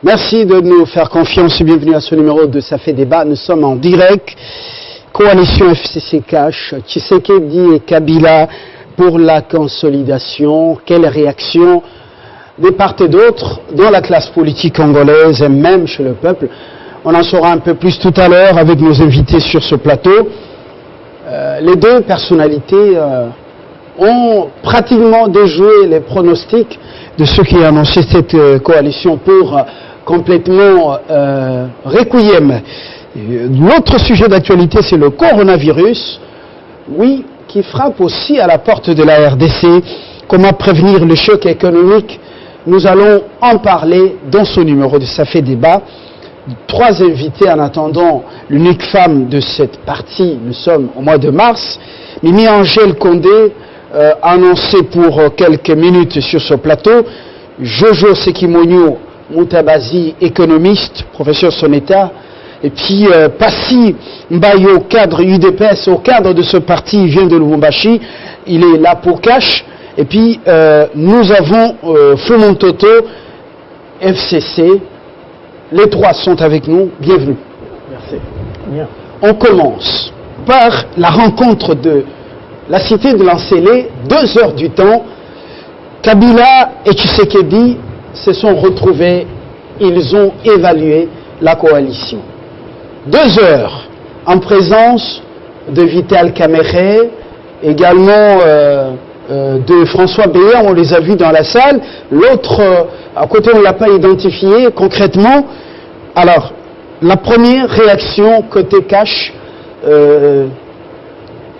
Merci de nous faire confiance et bienvenue à ce numéro de Ça fait débat. Nous sommes en direct. Coalition FCC Cash, Tshisekedi et Kabila pour la consolidation. Quelle réaction de part et d'autre dans la classe politique congolaise et même chez le peuple. On en saura un peu plus tout à l'heure avec nos invités sur ce plateau. Les deux personnalités ont pratiquement déjoué les pronostics de ceux qui annonçaient cette coalition pour complètement requiem. L'autre sujet d'actualité, c'est le coronavirus, oui, qui frappe aussi à la porte de la RDC. Comment prévenir le choc économique? Nous allons en parler dans ce numéro de Ça fait débat. Trois invités en attendant l'unique femme de cette partie. Nous sommes au mois de mars. Mimi Angèle Condé, annoncé pour quelques minutes sur ce plateau. Jojo Sekimonyo Moutabazi, économiste, professeur Soneta. Et puis Passy Mbayo, cadre UDPS, au cadre de ce parti, il vient de Lubumbashi. Il est là pour cash. Et puis nous avons Fumontoto, FCC. Les trois sont avec nous. Bienvenue. Merci. Bien. On commence par la rencontre de la cité de Lancélé, 2 heures du temps. Kabila et Tshisekedi se sont retrouvés. Ils ont évalué la coalition. 2 heures en présence de Vital Kamerhe, également de François Béat, on les a vus dans la salle. L'autre, à côté, on ne l'a pas identifié concrètement. Alors, la première réaction côté cash,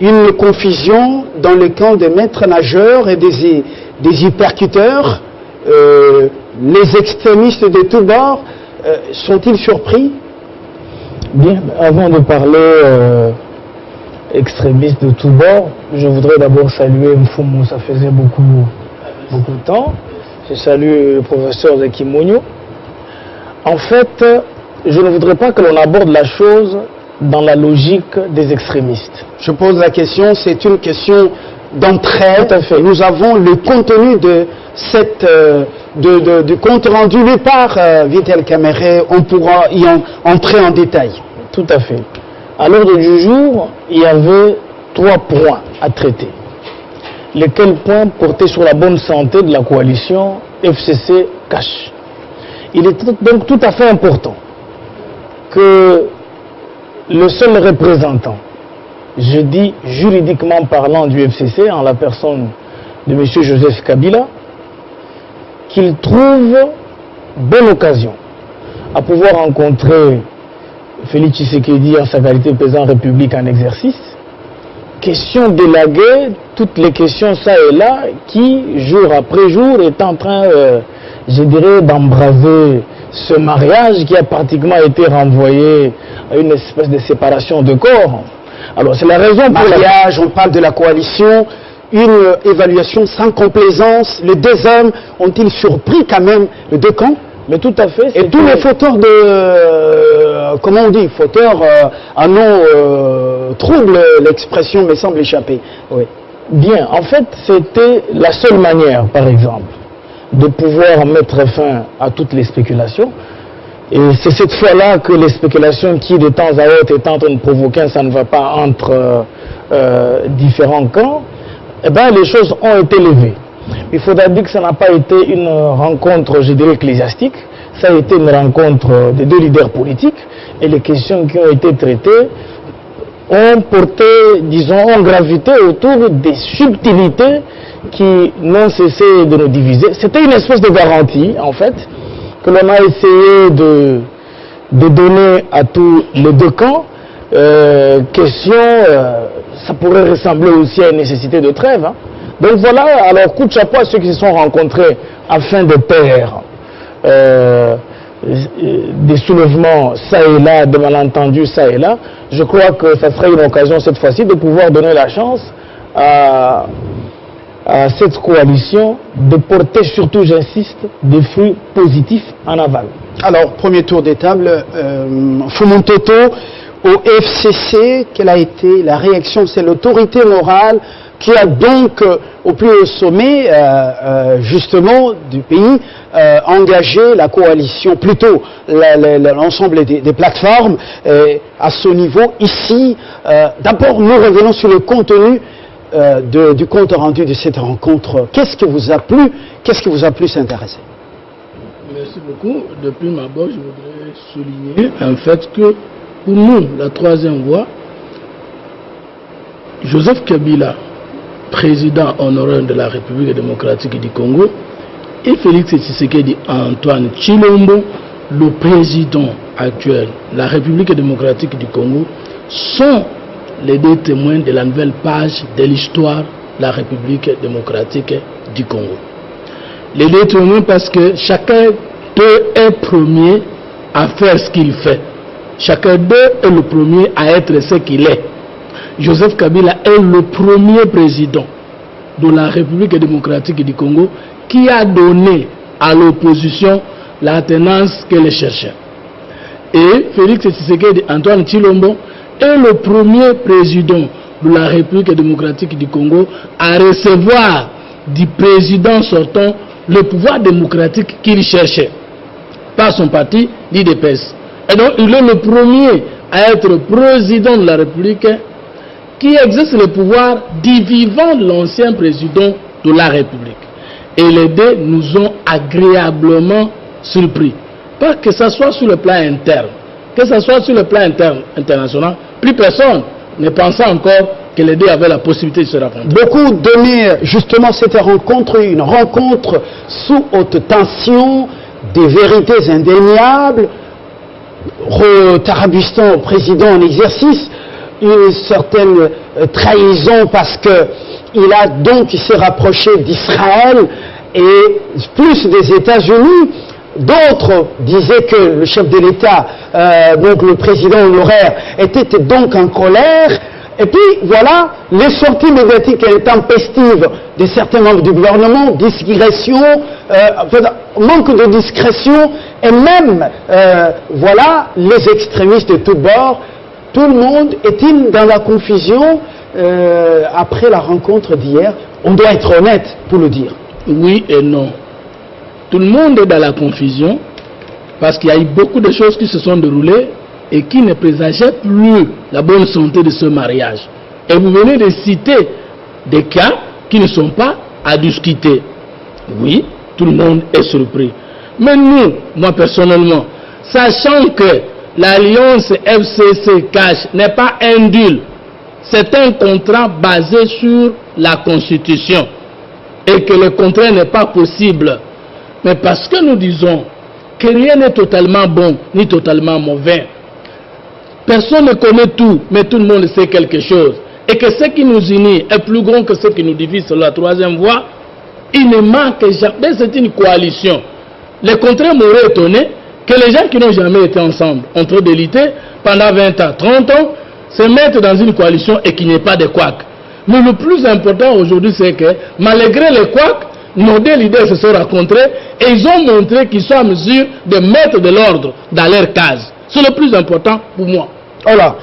une confusion dans le camp des maîtres nageurs et des hypercuteurs. Les extrémistes de tous bords, sont-ils surpris? Bien, avant de parler extrémistes de tous bords, je voudrais d'abord saluer Mfumu, ça faisait beaucoup de temps. Je salue le professeur Zekimonyo. En fait, je ne voudrais pas que l'on aborde la chose dans la logique des extrémistes. Je pose la question, c'est une question d'entraide. Tout à fait. Nous avons le contenu de cette du compte rendu lu par Vital Kamerhe. On pourra y entrer en détail. Tout à fait. À l'ordre du jour, il y avait 3 points à traiter. Lesquels points portaient sur la bonne santé de la coalition FCC Cash. Il est donc tout à fait important que le seul représentant, je dis juridiquement parlant du FCC, en la personne de M. Joseph Kabila, qu'il trouve bonne occasion à pouvoir rencontrer Félix Tshisekedi en sa qualité de président de la République en exercice. Question d'élaguer toutes les questions ça et là qui, jour après jour, est en train, je dirais, d'embraser ce mariage qui a pratiquement été renvoyé à une espèce de séparation de corps. Alors c'est la raison pour mariage, on parle de la coalition, une évaluation sans complaisance. Les 2 hommes ont-ils surpris quand même les 2 camps? Mais tout à fait. Et tous les fauteurs de, comment on dit, fauteurs à nom trouble, l'expression me semble échapper. Oui. Bien, en fait, c'était la seule manière, par exemple, de pouvoir mettre fin à toutes les spéculations. Et c'est cette fois-là que les spéculations qui, de temps à autre, étant en train de provoquer ça ne va pas entre différents camps, eh bien, les choses ont été levées. Il faudra dire que ça n'a pas été une rencontre, je dirais, ecclésiastique. Ça a été une rencontre des 2 leaders politiques. Et les questions qui ont été traitées ont porté, disons, ont gravité autour des subtilités qui n'ont cessé de nous diviser. C'était une espèce de garantie, en fait, que l'on a essayé de donner à tous les 2 camps. Ça pourrait ressembler aussi à une nécessité de trêve. Hein. Donc voilà, alors coup de chapeau à ceux qui se sont rencontrés afin de taire des soulèvements ça et là, de malentendus ça et là. Je crois que ça serait une occasion cette fois-ci de pouvoir donner la chance à cette coalition de porter surtout, j'insiste, des fruits positifs en aval. Alors, premier tour des tables, Fumontoto, au FCC, quelle a été la réaction? C'est l'autorité morale qui a donc, au plus haut sommet, justement, du pays, engagé la coalition, plutôt l'ensemble des plateformes, à ce niveau. Ici, d'abord, nous revenons sur le contenu du compte rendu de cette rencontre. Qu'est-ce qui vous a plu? Qu'est-ce qui vous a plus intéressé? Merci beaucoup. De prime abord, je voudrais souligner un fait que, pour nous, la troisième voie, Joseph Kabila, président honoraire de la République démocratique du Congo, et Félix Tshisekedi Antoine Tshilombo, le président actuel de la République démocratique du Congo, sont les deux témoins de la nouvelle page de l'histoire de la République démocratique du Congo. Les deux témoins parce que chacun d'eux est premier à faire ce qu'il fait. Chacun d'eux est le premier à être ce qu'il est. Joseph Kabila est le premier président de la République démocratique du Congo qui a donné à l'opposition la tenance qu'elle cherchait. Et Félix Tshisekedi Antoine Tshilombo est le premier président de la République démocratique du Congo à recevoir du président sortant le pouvoir démocratique qu'il cherchait par son parti, l'IDPS. Et donc il est le premier à être président de la République qui exerce le pouvoir du vivant de l'ancien président de la République. Et les deux nous ont agréablement surpris. Pas que ce soit sur le plan interne, que ce soit sur le plan international, plus personne ne pensait encore que les deux avaient la possibilité de se rencontrer. Beaucoup donnaient justement cette rencontre, une rencontre sous haute tension, des vérités indéniables, tarabistan au président en exercice, une certaine trahison parce que il s'est rapproché d'Israël et plus des États-Unis. D'autres disaient que le chef de l'État, donc le président honoraire, était donc en colère. Et puis voilà, les sorties médiatiques intempestives de certains membres du gouvernement, discrétion, manque de discrétion, et même, voilà, les extrémistes de tous bords. Tout le monde est-il dans la confusion après la rencontre d'hier? On doit être honnête pour le dire. Oui et non. Tout le monde est dans la confusion parce qu'il y a eu beaucoup de choses qui se sont déroulées et qui ne présageaient plus la bonne santé de ce mariage. Et vous venez de citer des cas qui ne sont pas à discuter. Oui, tout le monde est surpris. Mais nous, moi personnellement, sachant que l'alliance FCC-CACH n'est pas un deal, c'est un contrat basé sur la Constitution et que le contrat n'est pas possible. Mais parce que nous disons que rien n'est totalement bon ni totalement mauvais. Personne ne connaît tout, mais tout le monde sait quelque chose. Et que ce qui nous unit est plus grand que ce qui nous divise sur la troisième voie. Il ne manque jamais, c'est une coalition. Le contraire m'aurait étonné que les gens qui n'ont jamais été ensemble, entre délité, pendant 20 ans, 30 ans, se mettent dans une coalition et qu'il n'y ait pas de couacs. Mais le plus important aujourd'hui, c'est que malgré les couacs, nos deux leaders se sont rencontrés et ils ont montré qu'ils sont en mesure de mettre de l'ordre dans leur case. C'est le plus important pour moi. Voilà.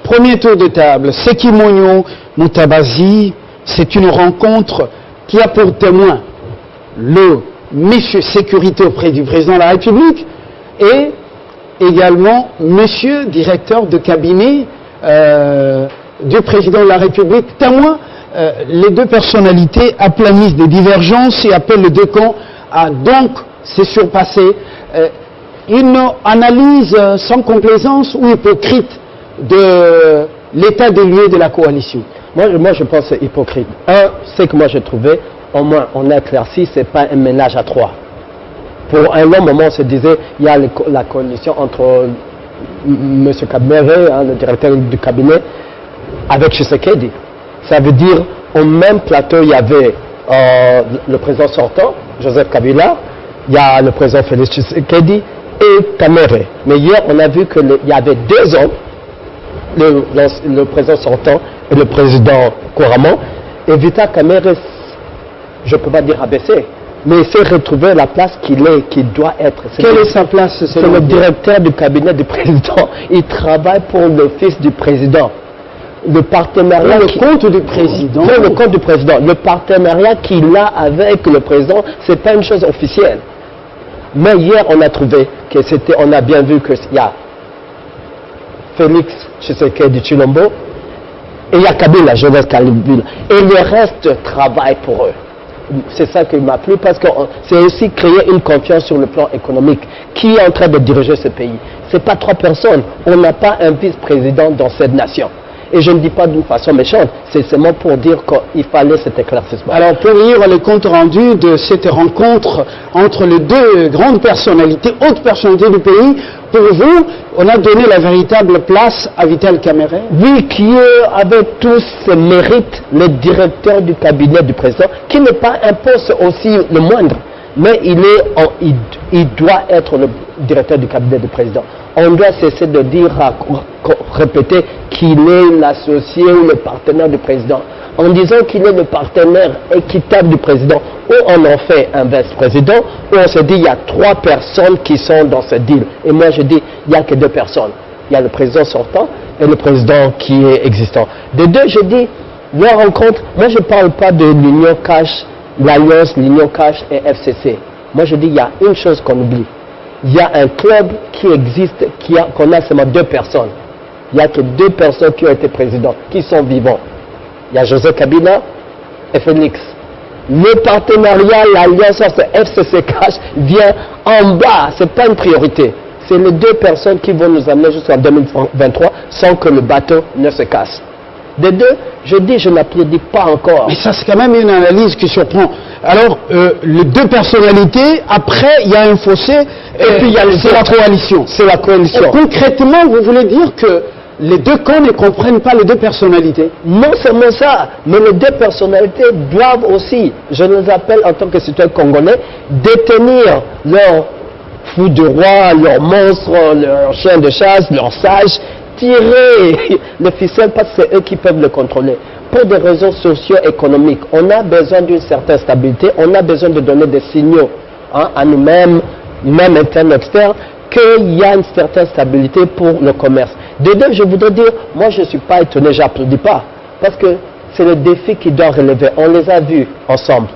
Premier tour de table. Sekimonyo Mutabazi, c'est une rencontre qui a pour témoin le monsieur sécurité auprès du président de la République et également monsieur directeur de cabinet du président de la République. Témoin, les deux personnalités aplanissent des divergences et appellent les deux camps à donc se surpasser. Une analyse sans complaisance ou hypocrite de l'état des lieux de la coalition. Moi je pense que c'est hypocrite. C'est que moi j'ai trouvé, au moins on a éclairci, c'est pas un ménage à trois. Pour un long moment on se disait, il y a la coalition entre M. Kabila, le directeur du cabinet, avec Tshisekedi. Ça veut dire, au même plateau, il y avait le président sortant, Joseph Kabila, il y a le président Félix Tshisekedi et Kamere. Mais hier, on a vu qu'il y avait deux hommes, le président sortant et le président couramment. Et Vital Kamere, je ne peux pas dire abaissé, mais il s'est retrouvé à la place qu'il doit être. Quelle est sa place? C'est le directeur du cabinet du président. Il travaille pour le fils du président. le partenariat... Le compte du président. Le compte du président. Le partenariat qu'il a avec le président, ce n'est pas une chose officielle. Mais hier, on a trouvé que c'était... On a bien vu qu'il y a Félix Tshisekedi Tshilombo et il y a Kabila, Joseph Kabila. Et le reste travaille pour eux. C'est ça qui m'a plu parce que c'est aussi créer une confiance sur le plan économique. Qui est en train de diriger ce pays? Ce n'est pas 3 personnes. On n'a pas un vice-président dans cette nation. Et je ne dis pas d'une façon méchante, c'est seulement pour dire qu'il fallait cet éclaircissement. Alors pour lire le compte rendu de cette rencontre entre les deux grandes personnalités, hautes personnalités du pays, pour vous, on a donné la véritable place à Vital Kamerhe? Oui, qui avait tous ses mérites, le directeur du cabinet du président, qui n'est pas un poste aussi le moindre, mais il doit être le directeur du cabinet du président. On doit cesser de dire, répéter qu'il est l'associé ou le partenaire du président. En disant qu'il est le partenaire équitable du président, ou on en fait un vice-président, ou on se dit il y a 3 personnes qui sont dans ce deal. Et moi je dis, il n'y a que 2 personnes. Il y a le président sortant et le président qui est existant. De deux, je dis, leur rencontre, moi je ne parle pas de l'Union Cash, l'Alliance, l'Union Cash et FCC. Moi je dis, il y a une chose qu'on oublie. Il y a un club qui existe, qu'on a seulement 2 personnes. Il n'y a que 2 personnes qui ont été présidents, qui sont vivants. Il y a Joseph Kabila et Félix. Le partenariat, l'alliance entre FCC Cash vient en bas, ce n'est pas une priorité. C'est les 2 personnes qui vont nous amener jusqu'en 2023 sans que le bateau ne se casse. Des deux, je dis, je n'applaudis pas encore. Mais ça, c'est quand même une analyse qui surprend. Alors, les 2 personnalités, après, il y a un fossé, et puis il y a la coalition. C'est la coalition. Concrètement, vous voulez dire que les 2 camps ne comprennent pas les 2 personnalités? Non seulement ça, mais les 2 personnalités doivent aussi, je les appelle en tant que citoyens congolais, détenir leur fou de roi, leur monstre, leur chien de chasse, leur sage, tirer le ficelle parce que c'est eux qui peuvent le contrôler. Pour des raisons socio-économiques, on a besoin d'une certaine stabilité, on a besoin de donner des signaux à nous-mêmes, même internes, externes, qu'il y a une certaine stabilité pour le commerce. De deux, je voudrais dire, moi je ne suis pas étonné, je n'applaudis pas, parce que c'est le défi qui doit relever. On les a vus ensemble.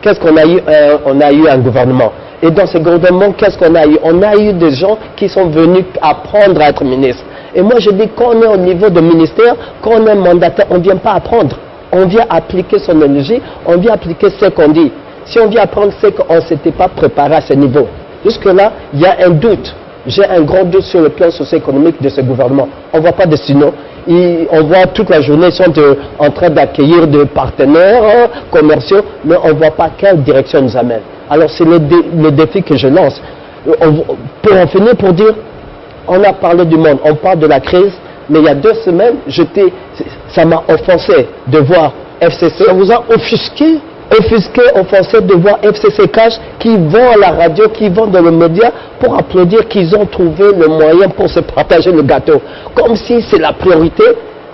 Qu'est-ce qu'on a eu? On a eu un gouvernement. Et dans ce gouvernement, qu'est-ce qu'on a eu? On a eu des gens qui sont venus apprendre à être ministres. Et moi je dis, quand on est au niveau de ministère, quand on est mandataire, on ne vient pas apprendre. On vient appliquer son énergie, on vient appliquer ce qu'on dit. Si on vient apprendre, c'est qu'on ne s'était pas préparé à ce niveau. Jusque-là, il y a un doute. J'ai un grand doute sur le plan socio-économique de ce gouvernement. On ne voit pas de signaux. On voit toute la journée, ils sont en train d'accueillir des partenaires commerciaux, mais on ne voit pas quelle direction nous amène. Alors c'est le défi que je lance. Pour en finir, pour dire, on a parlé du monde, on parle de la crise, mais il y a 2 semaines, ça m'a offensé de voir FCC. Ça vous a offusqué? Offensé de voir FCC Cash qui vont à la radio, qui vont dans les médias pour applaudir qu'ils ont trouvé le moyen pour se partager le gâteau. Comme si c'est la priorité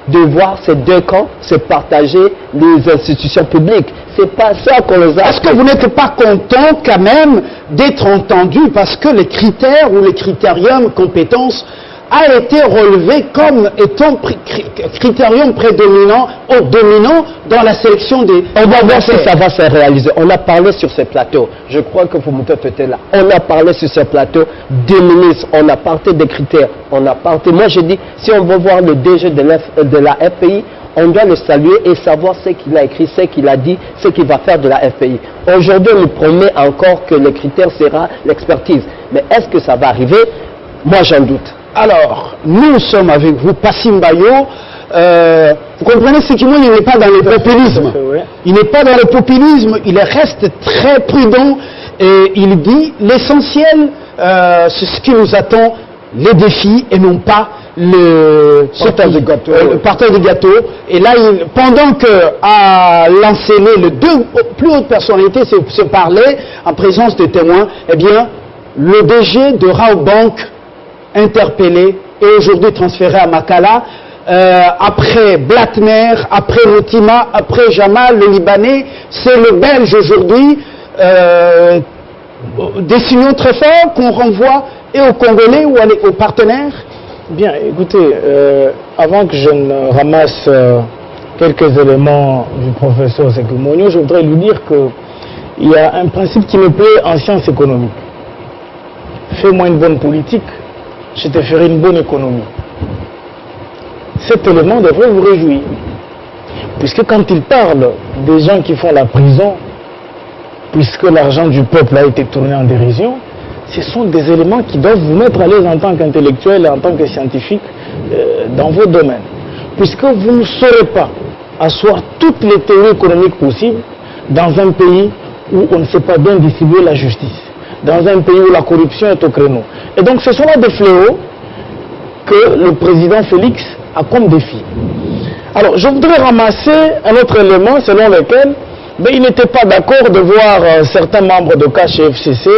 de voir ces 2 camps se partager les institutions publiques. C'est pas ça qu'on les a. Est-ce que vous n'êtes pas content quand même d'être entendu parce que les critères ou les critériums compétences a été relevé comme étant critérium prédominant ou dominant dans la sélection des... On va voir si ça va se réaliser. On a parlé sur ce plateau. Je crois que vous me faites là. On a parlé sur ce plateau des ministres. On a parlé des critères. On a parlé... Moi, je dis, si on veut voir le DG de la FPI, on doit le saluer et savoir ce qu'il a écrit, ce qu'il a dit, ce qu'il va faire de la FPI. Aujourd'hui, on nous promet encore que le critère sera l'expertise. Mais est-ce que ça va arriver? Moi, j'en doute. Alors, nous sommes avec vous, Passim Bayo. Vous comprenez ce qu'il dit, il n'est pas dans le populisme. Il n'est pas dans le populisme, il reste très prudent et il dit l'essentiel, c'est ce qui nous attend, les défis et non pas le partage de gâteau. Et là, pendant que à l'enseigner, les 2 plus hautes personnalités se parlaient en présence des témoins, eh bien, le DG de Rabobank interpellé et aujourd'hui transféré à Makala, après Blattner, après Moutima, après Jamal, le Libanais, c'est le Belge aujourd'hui, des signaux très forts qu'on renvoie et aux Congolais ou aux partenaires. Bien, écoutez, avant que je ne ramasse quelques éléments du professeur Sékou Mogno, je voudrais lui dire qu'il y a un principe qui me plaît en sciences économiques. Fais-moi une bonne politique, je te ferai une bonne économie. Cet élément devrait vous réjouir. Puisque quand il parle des gens qui font la prison, puisque l'argent du peuple a été tourné en dérision, ce sont des éléments qui doivent vous mettre à l'aise en tant qu'intellectuel et en tant que scientifique dans vos domaines. Puisque vous ne saurez pas asseoir toutes les théories économiques possibles dans un pays où on ne sait pas bien distribuer la justice, dans un pays où la corruption est au créneau. Et donc ce sont là des fléaux que le président Félix a comme défi. Alors je voudrais ramasser un autre élément selon lequel il n'était pas d'accord de voir certains membres de CACH et FCC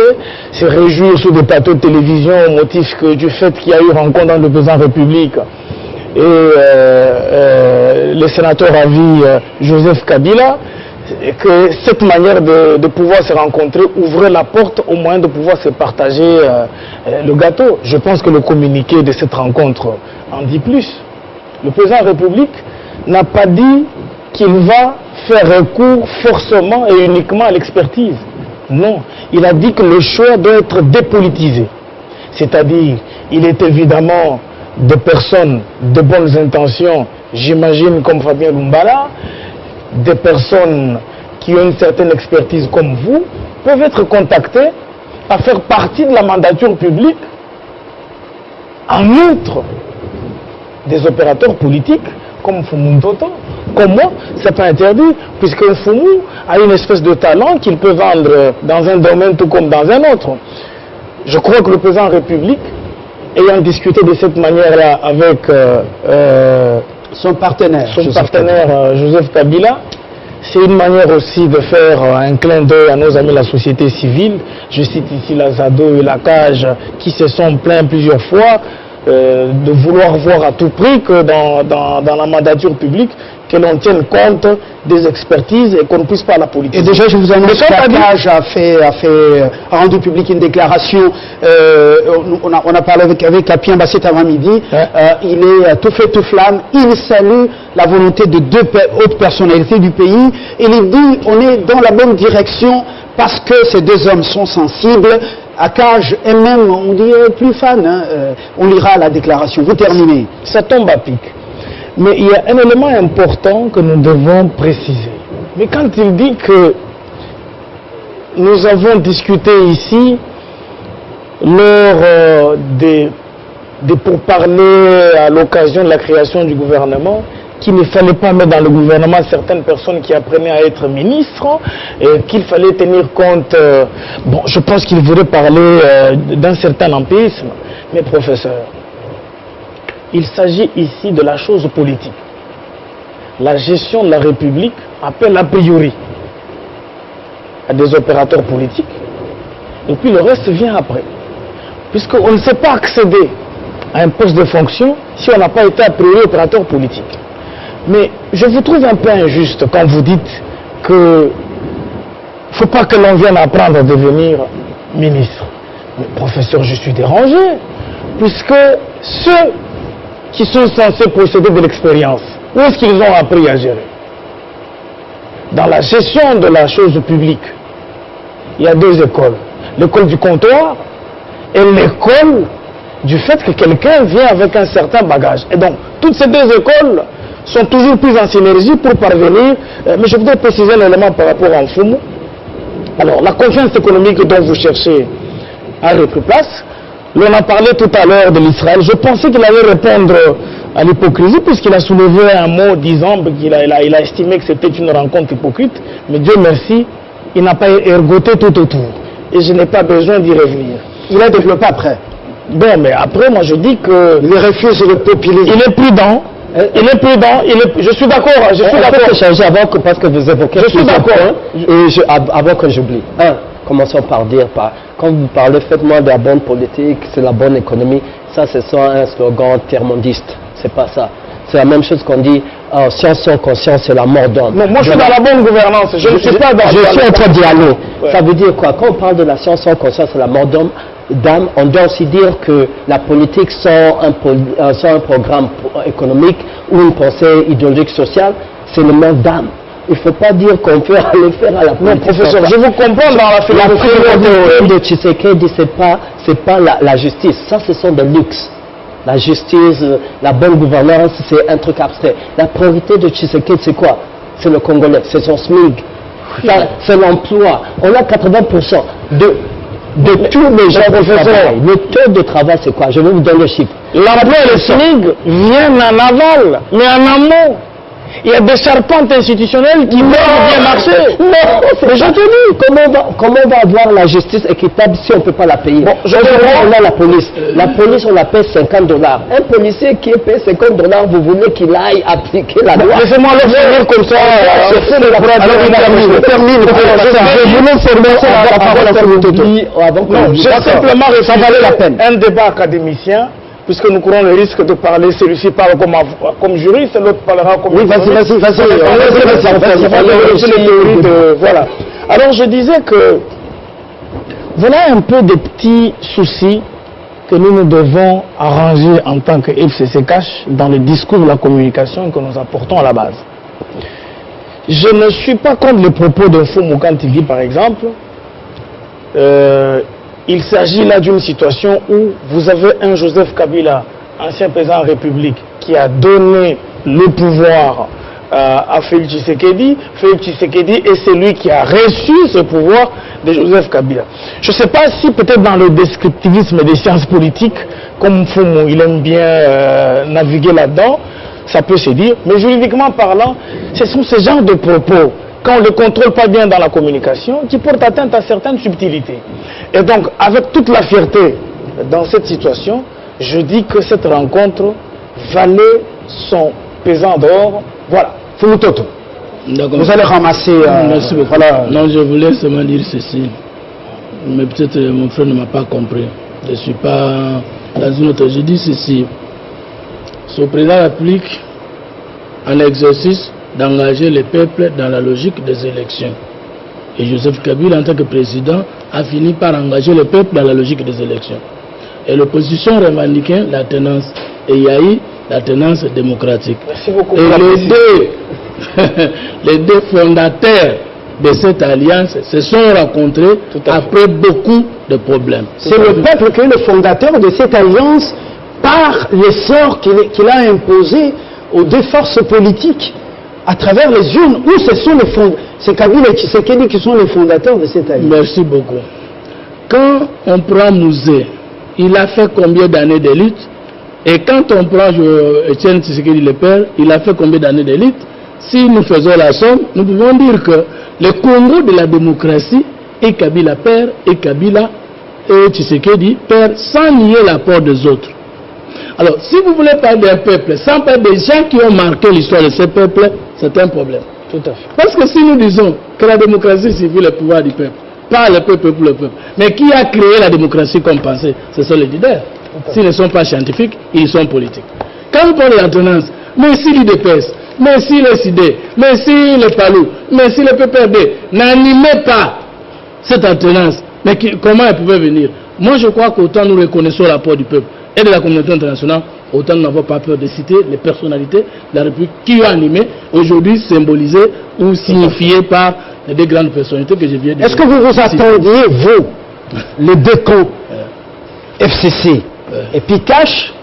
se réjouir sur des plateaux de télévision au motif du fait qu'il y a eu rencontre dans le président de la République et le sénateur à vie Joseph Kabila, que cette manière de pouvoir se rencontrer ouvrait la porte au moyen de pouvoir se partager le gâteau. Je pense que le communiqué de cette rencontre en dit plus. Le président de la République n'a pas dit qu'il va faire recours forcément et uniquement à l'expertise. Non, il a dit que le choix doit être dépolitisé. C'est-à-dire, il est évidemment des personnes de bonnes intentions, j'imagine comme Fabien Lumbala, des personnes qui ont une certaine expertise comme vous, peuvent être contactées à faire partie de la mandature publique, en outre des opérateurs politiques comme Fumu Ntoto, comme moi, c'est pas interdit, puisque Fumu a une espèce de talent qu'il peut vendre dans un domaine tout comme dans un autre. Je crois que le président de la République, ayant discuté de cette manière-là avec son partenaire Joseph Kabila, c'est une manière aussi de faire un clin d'œil à nos amis de la société civile. Je cite ici la ZADO et la CAGE qui se sont plaints plusieurs fois de vouloir voir à tout prix que dans la mandature publique, que l'on tienne compte des expertises et qu'on ne puisse pas la politique. Et déjà, je vous annonce que la CAGE a rendu public une déclaration. On a parlé avec Apien Basset avant midi. Il est tout fait, tout flamme. Il salue la volonté de deux hautes personnalités du pays. Et il dit on est dans la bonne direction parce que ces deux hommes sont sensibles. À CAGE et même, on dit plus fan, hein, on lira la déclaration. Vous terminez. Ça tombe à pic. Mais il y a un élément important que nous devons préciser. Mais quand il dit que nous avons discuté ici lors des pourparlers à l'occasion de la création du gouvernement, qu'il ne fallait pas mettre dans le gouvernement certaines personnes qui apprenaient à être ministres, et qu'il fallait tenir compte... bon, je pense qu'il voulait parler d'un certain lampéisme. Mais professeur, il s'agit ici de la chose politique. La gestion de la République appelle a priori à des opérateurs politiques, et puis le reste vient après. Puisqu'on ne sait pas accéder à un poste de fonction si on n'a pas été a priori opérateur politique. Mais je vous trouve un peu injuste quand vous dites que il ne faut pas que l'on vienne apprendre à devenir ministre. Mais professeur, je suis dérangé, puisque ceux qui sont censés posséder de l'expérience, où est-ce qu'ils ont appris à gérer? Dans la gestion de la chose publique, il y a deux écoles. L'école du comptoir et l'école du fait que quelqu'un vient avec un certain bagage. Et donc, toutes ces deux écoles sont toujours prises en synergie pour parvenir. Mais je voudrais préciser un élément par rapport à Fumu. Alors, la confiance économique dont vous cherchez a repris place. L'on a parlé tout à l'heure de l'Israël. Je pensais qu'il allait répondre à l'hypocrisie, puisqu'il a soulevé un mot disant qu'il a estimé que c'était une rencontre hypocrite. Mais Dieu merci, il n'a pas ergoté tout autour. Et je n'ai pas besoin d'y revenir. Il a développé après. Bon, mais après, moi je dis que... Il refuse le populisme. Il est prudent. Il est prudent, je suis d'accord, je suis d'accord. Changer avant que, parce que vous évoquez... Je suis d'accord. Avant que j'oublie. Commençons par dire, quand vous parlez, faites-moi de la bonne politique, c'est la bonne économie, ça c'est soit un slogan tiers-mondiste, c'est pas ça. C'est la même chose qu'on dit, science sans conscience, c'est la mort d'homme. Mais moi je suis dans la bonne gouvernance, je ne suis pas dans... Je suis en train d'y aller. Ouais. Ça veut dire quoi? Quand on parle de la science sans conscience, c'est la mort d'homme, d'âme, on doit aussi dire que la politique sans un programme économique ou une pensée idéologique sociale, c'est le manque d'âme. Il ne faut pas dire qu'on peut aller faire à la politique. Non, professeur, je vous comprends dans la philosophie. La priorité de Tshisekedi, c'est pas la justice. Ça, ce sont des luxes. La justice, la bonne gouvernance, c'est un truc abstrait. La priorité de Tshisekedi, c'est quoi? C'est le Congolais, c'est son SMIC. C'est l'emploi. On a 80% de tous les gens qui travaillent. Le taux de travail, c'est quoi? Je vais vous donner le chiffre. L'emploi et le SMIC viennent en aval, mais en amont. Il y a des charpentes institutionnelles qui vont bien marcher. Non, mais je te dis, comment on va avoir la justice équitable si on ne peut pas la payer? Bon, on a la police. La police, on la paie $50. Un policier qui est payé $50, vous voulez qu'il aille appliquer la loi? Laissez-moi le finir comme ça. Je j'ai simplement refusé un débat académicien, puisque nous courons le risque de parler, celui-ci parle comme juriste, l'autre parlera comme... Oui, vas-y. Voilà. Alors je disais que voilà un peu des petits soucis que nous devons arranger en tant que FCC Cash dans le discours de la communication que nous apportons à la base. Je ne suis pas contre les propos de Fumoukan TV par exemple. Il s'agit là d'une situation où vous avez un Joseph Kabila, ancien président de la République, qui a donné le pouvoir à Félix Tshisekedi. Félix Tshisekedi est celui qui a reçu ce pouvoir de Joseph Kabila. Je ne sais pas si peut-être dans le descriptivisme des sciences politiques, comme Foumou, il aime bien naviguer là-dedans, ça peut se dire, mais juridiquement parlant, ce sont ces genres de propos, quand on ne le contrôle pas bien dans la communication, qui portent atteinte à certaines subtilités. Et donc, avec toute la fierté dans cette situation, je dis que cette rencontre valait son pesant d'or. Voilà. Fumutoto, vous allez ramasser... Merci beaucoup. Voilà. Non, je voulais seulement dire ceci. Mais peut-être mon frère ne m'a pas compris. Je ne suis pas dans une autre... Je dis ceci. C'est au président de la République, en exercice, d'engager le peuple dans la logique des élections. Et Joseph Kabila, en tant que président, a fini par engager le peuple dans la logique des élections. Et l'opposition revendiquait la tenance. Et il y a eu la tenance démocratique. Merci beaucoup. Et les deux fondateurs de cette alliance se sont rencontrés après beaucoup de problèmes. C'est le peuple qui est le fondateur de cette alliance par l'essor qu'il a imposé aux deux forces politiques à travers les urnes, où c'est Kabila et Tshisekedi qui sont les fondateurs de cette alliance. Merci beaucoup. Quand on prend Mouzé, il a fait combien d'années de lutte? Et quand on prend Etienne Tshisekedi le père, il a fait combien d'années de lutte? Si nous faisons la somme, nous pouvons dire que le Congo de la démocratie est Kabila père et Kabila et Tshisekedi père, sans nier l'apport des autres. Alors, si vous voulez parler d'un peuple sans parler des gens qui ont marqué l'histoire de ce peuple, c'est un problème. Tout à fait. Parce que si nous disons que la démocratie signifie le pouvoir du peuple, pas le peuple pour le peuple, mais qui a créé la démocratie comme pensée, ce sont les leaders. S'ils ne sont pas scientifiques, ils sont politiques. Quand vous parlez d'alternance, mais si l'IDPS, mais si le CID, mais si le PALU, mais si le PPRD n'animaient pas cette alternance, mais comment elle pouvait venir? Moi, je crois qu'autant nous reconnaissons l'apport du peuple et de la communauté internationale, autant nous n'avons pas peur de citer les personnalités de la République qui ont animé, aujourd'hui symbolisées ou signifiées par les deux grandes personnalités que je viens de citer. Est-ce que vous vous attendiez, vous, les deux camps, FCC et puis Cash,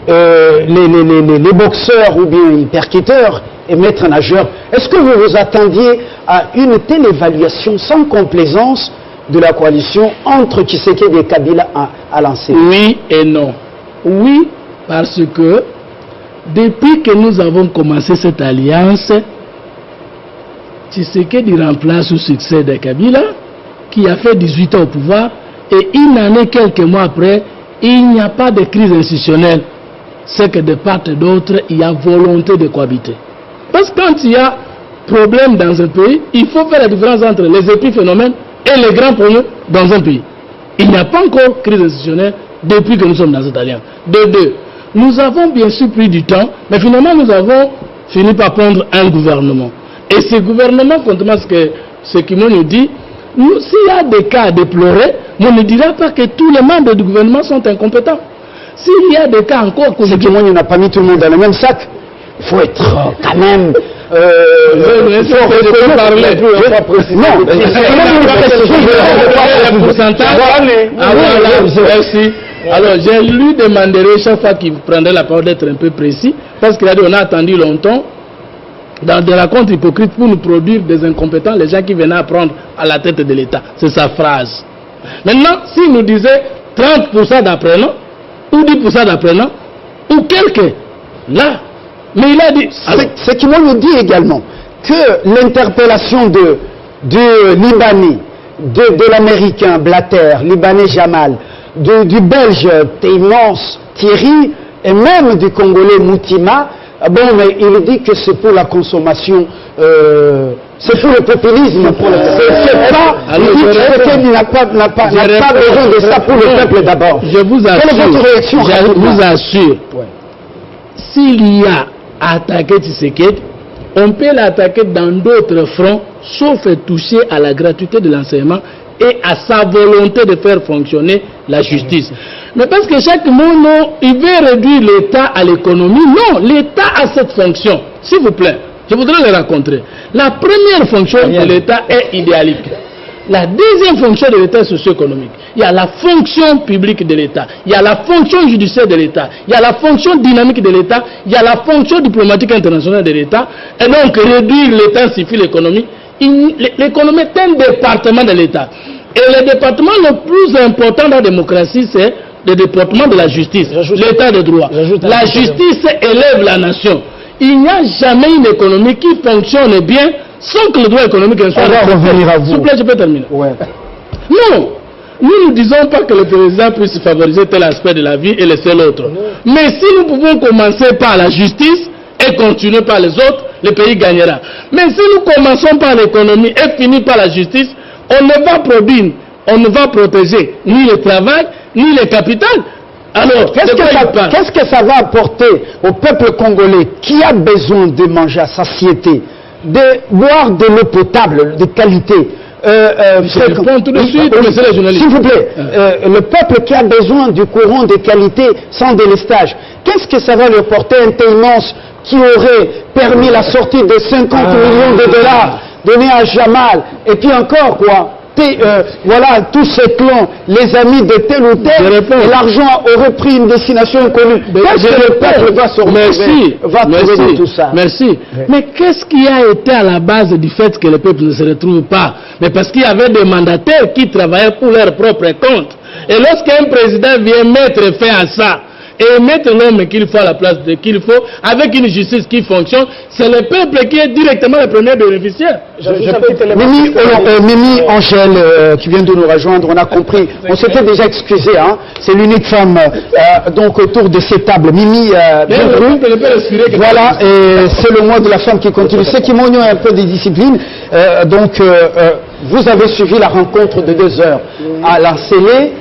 les boxeurs ou bien les percutteurs et maîtres nageurs, est-ce que vous vous attendiez à une telle évaluation sans complaisance de la coalition entre Tshisekedi et Kabila à lancer? Oui et non. Oui, parce que depuis que nous avons commencé cette alliance, Tshisekedi remplace le succès de Kabila, qui a fait 18 ans au pouvoir, et une année, quelques mois après, il n'y a pas de crise institutionnelle. C'est que de part et d'autre, il y a volonté de cohabiter. Parce que quand il y a problème dans un pays, il faut faire la différence entre les épiphénomènes et les grands problèmes dans un pays. Il n'y a pas encore crise institutionnelle depuis que nous sommes dans cette alliance. De deux, nous avons bien sûr pris du temps, mais finalement nous avons fini par prendre un gouvernement. Et ce gouvernement, contrairement à ce que nous dit, s'il y a des cas à déplorer, on ne dira pas que tous les membres du gouvernement sont incompétents. S'il y a des cas encore... C'est que moi, on n'a pas mis tout le monde dans le même sac. Il faut être quand même... je peux parler. Non, merci. Alors, j'ai lui demanderai chaque fois qu'il prendrait la parole d'être un peu précis, parce qu'il a dit on a attendu longtemps dans des racontes hypocrites pour nous produire des incompétents, les gens qui venaient apprendre à la tête de l'État. C'est sa phrase. Maintenant, s'il nous disait 30% d'apprenants, ou 10% d'apprenants, ou quelques, là, mais il a dit... C'est qu'il nous dit également que l'interpellation de Libanais, de l'Américain Blatter, Libanais Jamal, du Belge Teymans Thierry, et même du Congolais Moutima, bon, mais il dit que c'est pour la consommation, c'est pour le populisme. Il n'a pas besoin de ça pour le peuple d'abord. Je vous assure, quelle est votre réaction? Je vous assure, s'il y a attaqué Tshisekedi, on peut l'attaquer dans d'autres fronts, sauf toucher à la gratuité de l'enseignement et à sa volonté de faire fonctionner la justice. Mais parce que chaque monde, il veut réduire l'État à l'économie. Non, l'État a cette fonction. S'il vous plaît, je voudrais le rencontrer. La première fonction de l'État est idéalique. La deuxième fonction de l'État est socio-économique. Il y a la fonction publique de l'État, il y a la fonction judiciaire de l'État, il y a la fonction dynamique de l'État, il y a la fonction diplomatique internationale de l'État. Et donc, réduire l'État suffit l'économie. L'économie est un département de l'État. Et le département le plus important dans la démocratie, c'est le département de la justice, l'État de droit. La justice élève la nation. Il n'y a jamais une économie qui fonctionne bien sans que le droit économique soit... On va revenir à vous. S'il vous plaît, je peux terminer. Ouais. Non, nous ne disons pas que le président puisse favoriser tel aspect de la vie et laisser l'autre. Mais si nous pouvons commencer par la justice et continuer par les autres, le pays gagnera. Mais si nous commençons par l'économie et finissons par la justice, on ne va produire, on ne va protéger ni le travail, ni le capital. Alors, qu'est-ce que ça va apporter au peuple congolais qui a besoin de manger à satiété, de boire de l'eau potable de qualité? Je réponds tout de suite, monsieur le journaliste. S'il vous plaît, le peuple qui a besoin du courant de qualité sans délestage, qu'est-ce que ça va lui apporter un Teymans qui aurait permis la sortie de 50 millions de dollars donnés à Jamal, et puis encore quoi, voilà, tous ces clans, les amis de tel ou tel, et l'argent aurait pris une destination inconnue. Qu'est-ce que le peuple va se retrouver dans tout ça? Merci. Mais qu'est-ce qui a été à la base du fait que le peuple ne se retrouve pas? Mais parce qu'il y avait des mandataires qui travaillaient pour leur propre compte. Et lorsqu'un président vient mettre fin à ça, et mettre l'homme qu'il faut à la place qu'il faut, avec une justice qui fonctionne, c'est le peuple qui est directement le premier bénéficiaire. Mimi Angèle, qui vient de nous rejoindre, on a compris, on s'était déjà excusé, hein, c'est l'unique femme donc autour de cette table. Mimi, voilà, et c'est le mois de la femme qui continue. Ceux qui m'ont un peu de discipline, vous avez suivi la rencontre de 2 heures à la Célé.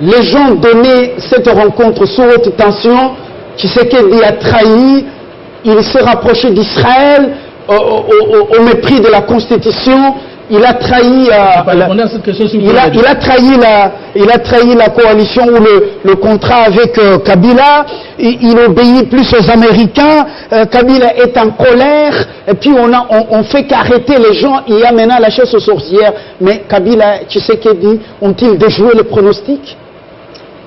Les gens donnaient cette rencontre sous haute tension. Tshisekedi a trahi, il s'est rapproché d'Israël au mépris de la Constitution. Il a trahi, il a trahi la coalition ou le contrat avec Kabila. Il obéit plus aux Américains. Kabila est en colère. Et puis on fait qu'arrêter les gens. Il y a maintenant la chasse aux sorcières. Mais Kabila, Tshisekedi, ont-ils déjoué le pronostic?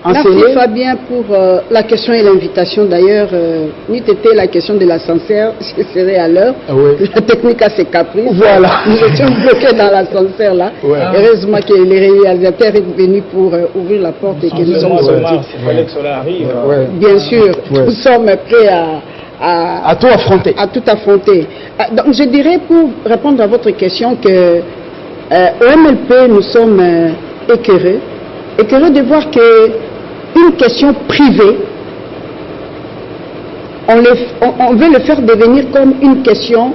Merci Fabien pour la question et l'invitation. D'ailleurs, n'eût été la question de l'ascenseur, je serais à l'heure. La technique a ses caprices. Voilà. Nous étions bloqués dans l'ascenseur là. Heureusement que les réalisateurs est venu pour ouvrir la porte et que nous sommes sortis. Il fallait que cela arrive. Bien sûr, nous sommes prêts à tout affronter. À tout affronter. Donc je dirais pour répondre à votre question que au MLP nous sommes écœurés de voir que une question privée, on veut le faire devenir comme une question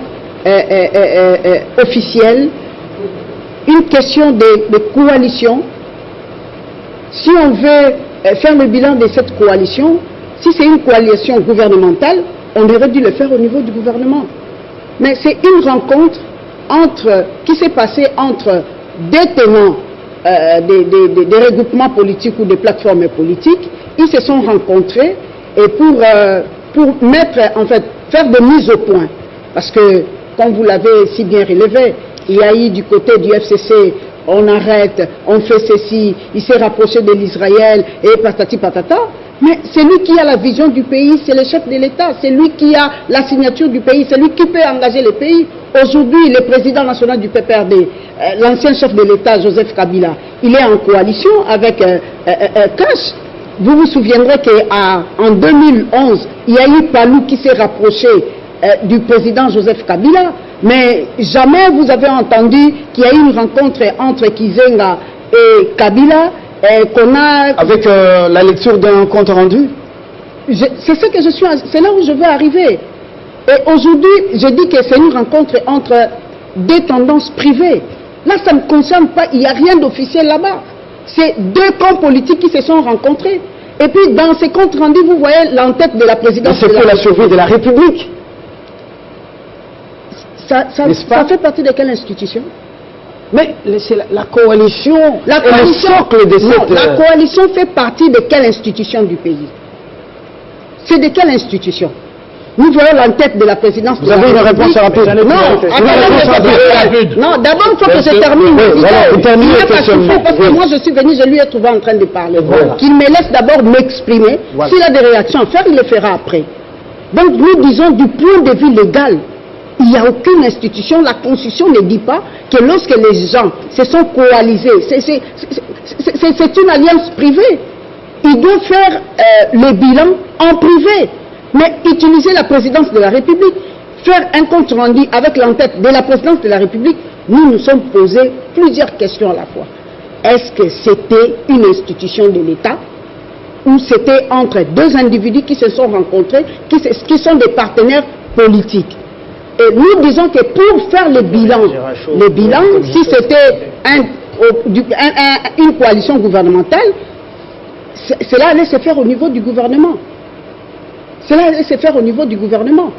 officielle, une question de coalition. Si on veut faire le bilan de cette coalition, si c'est une coalition gouvernementale, on aurait dû le faire au niveau du gouvernement. Mais c'est une rencontre qui s'est passée entre détenants des regroupements politiques ou des plateformes politiques, ils se sont rencontrés et pour mettre, en fait, faire des mises au point. Parce que, comme vous l'avez si bien relevé, il y a eu du côté du FCC, on arrête, on fait ceci, il s'est rapproché de l'Israël, et patati patata. Mais c'est lui qui a la vision du pays, c'est le chef de l'État, c'est lui qui a la signature du pays, c'est lui qui peut engager le pays. Aujourd'hui, le président national du PPRD, l'ancien chef de l'État, Joseph Kabila, il est en coalition avec Kash. Vous vous souviendrez qu'en 2011, il y a eu Palou qui s'est rapproché du président Joseph Kabila, mais jamais vous avez entendu qu'il y a eu une rencontre entre Kizenga et Kabila, qu'on a... Avec la lecture d'un compte rendu? C'est ça que je suis... C'est là où je veux arriver. Et aujourd'hui, je dis que c'est une rencontre entre deux tendances privées. Là, ça ne me concerne pas, il n'y a rien d'officiel là-bas. C'est deux camps politiques qui se sont rencontrés. Et puis, dans ces comptes rendus, vous voyez l'entête de la présidence... C'est pour la survie de la République. Ça fait partie de quelle institution? Mais c'est la coalition, la coalition, la coalition fait partie de quelle institution du pays? C'est de quelle institution? Nous voyons l'entête de la présidence. Vous avez une réponse rapide? Non, d'abord il faut que je termine. Parce que moi je suis venu, je lui ai trouvé en train de parler. Qu'il me laisse d'abord m'exprimer. S'il a des réactions à faire, il le fera après. Donc nous disons du point de vue légal, il n'y a aucune institution, la Constitution ne dit pas que lorsque les gens se sont coalisés, c'est une alliance privée. Ils doivent faire le bilan en privé, mais utiliser la présidence de la République, faire un compte rendu avec l'entête de la présidence de la République, nous nous sommes posés plusieurs questions à la fois. Est-ce que c'était une institution de l'État ou c'était entre deux individus qui se sont rencontrés, qui sont des partenaires politiques? Et nous disons que pour faire le bilan, si c'était une coalition gouvernementale, cela allait se faire au niveau du gouvernement. Cela allait se faire au niveau du gouvernement.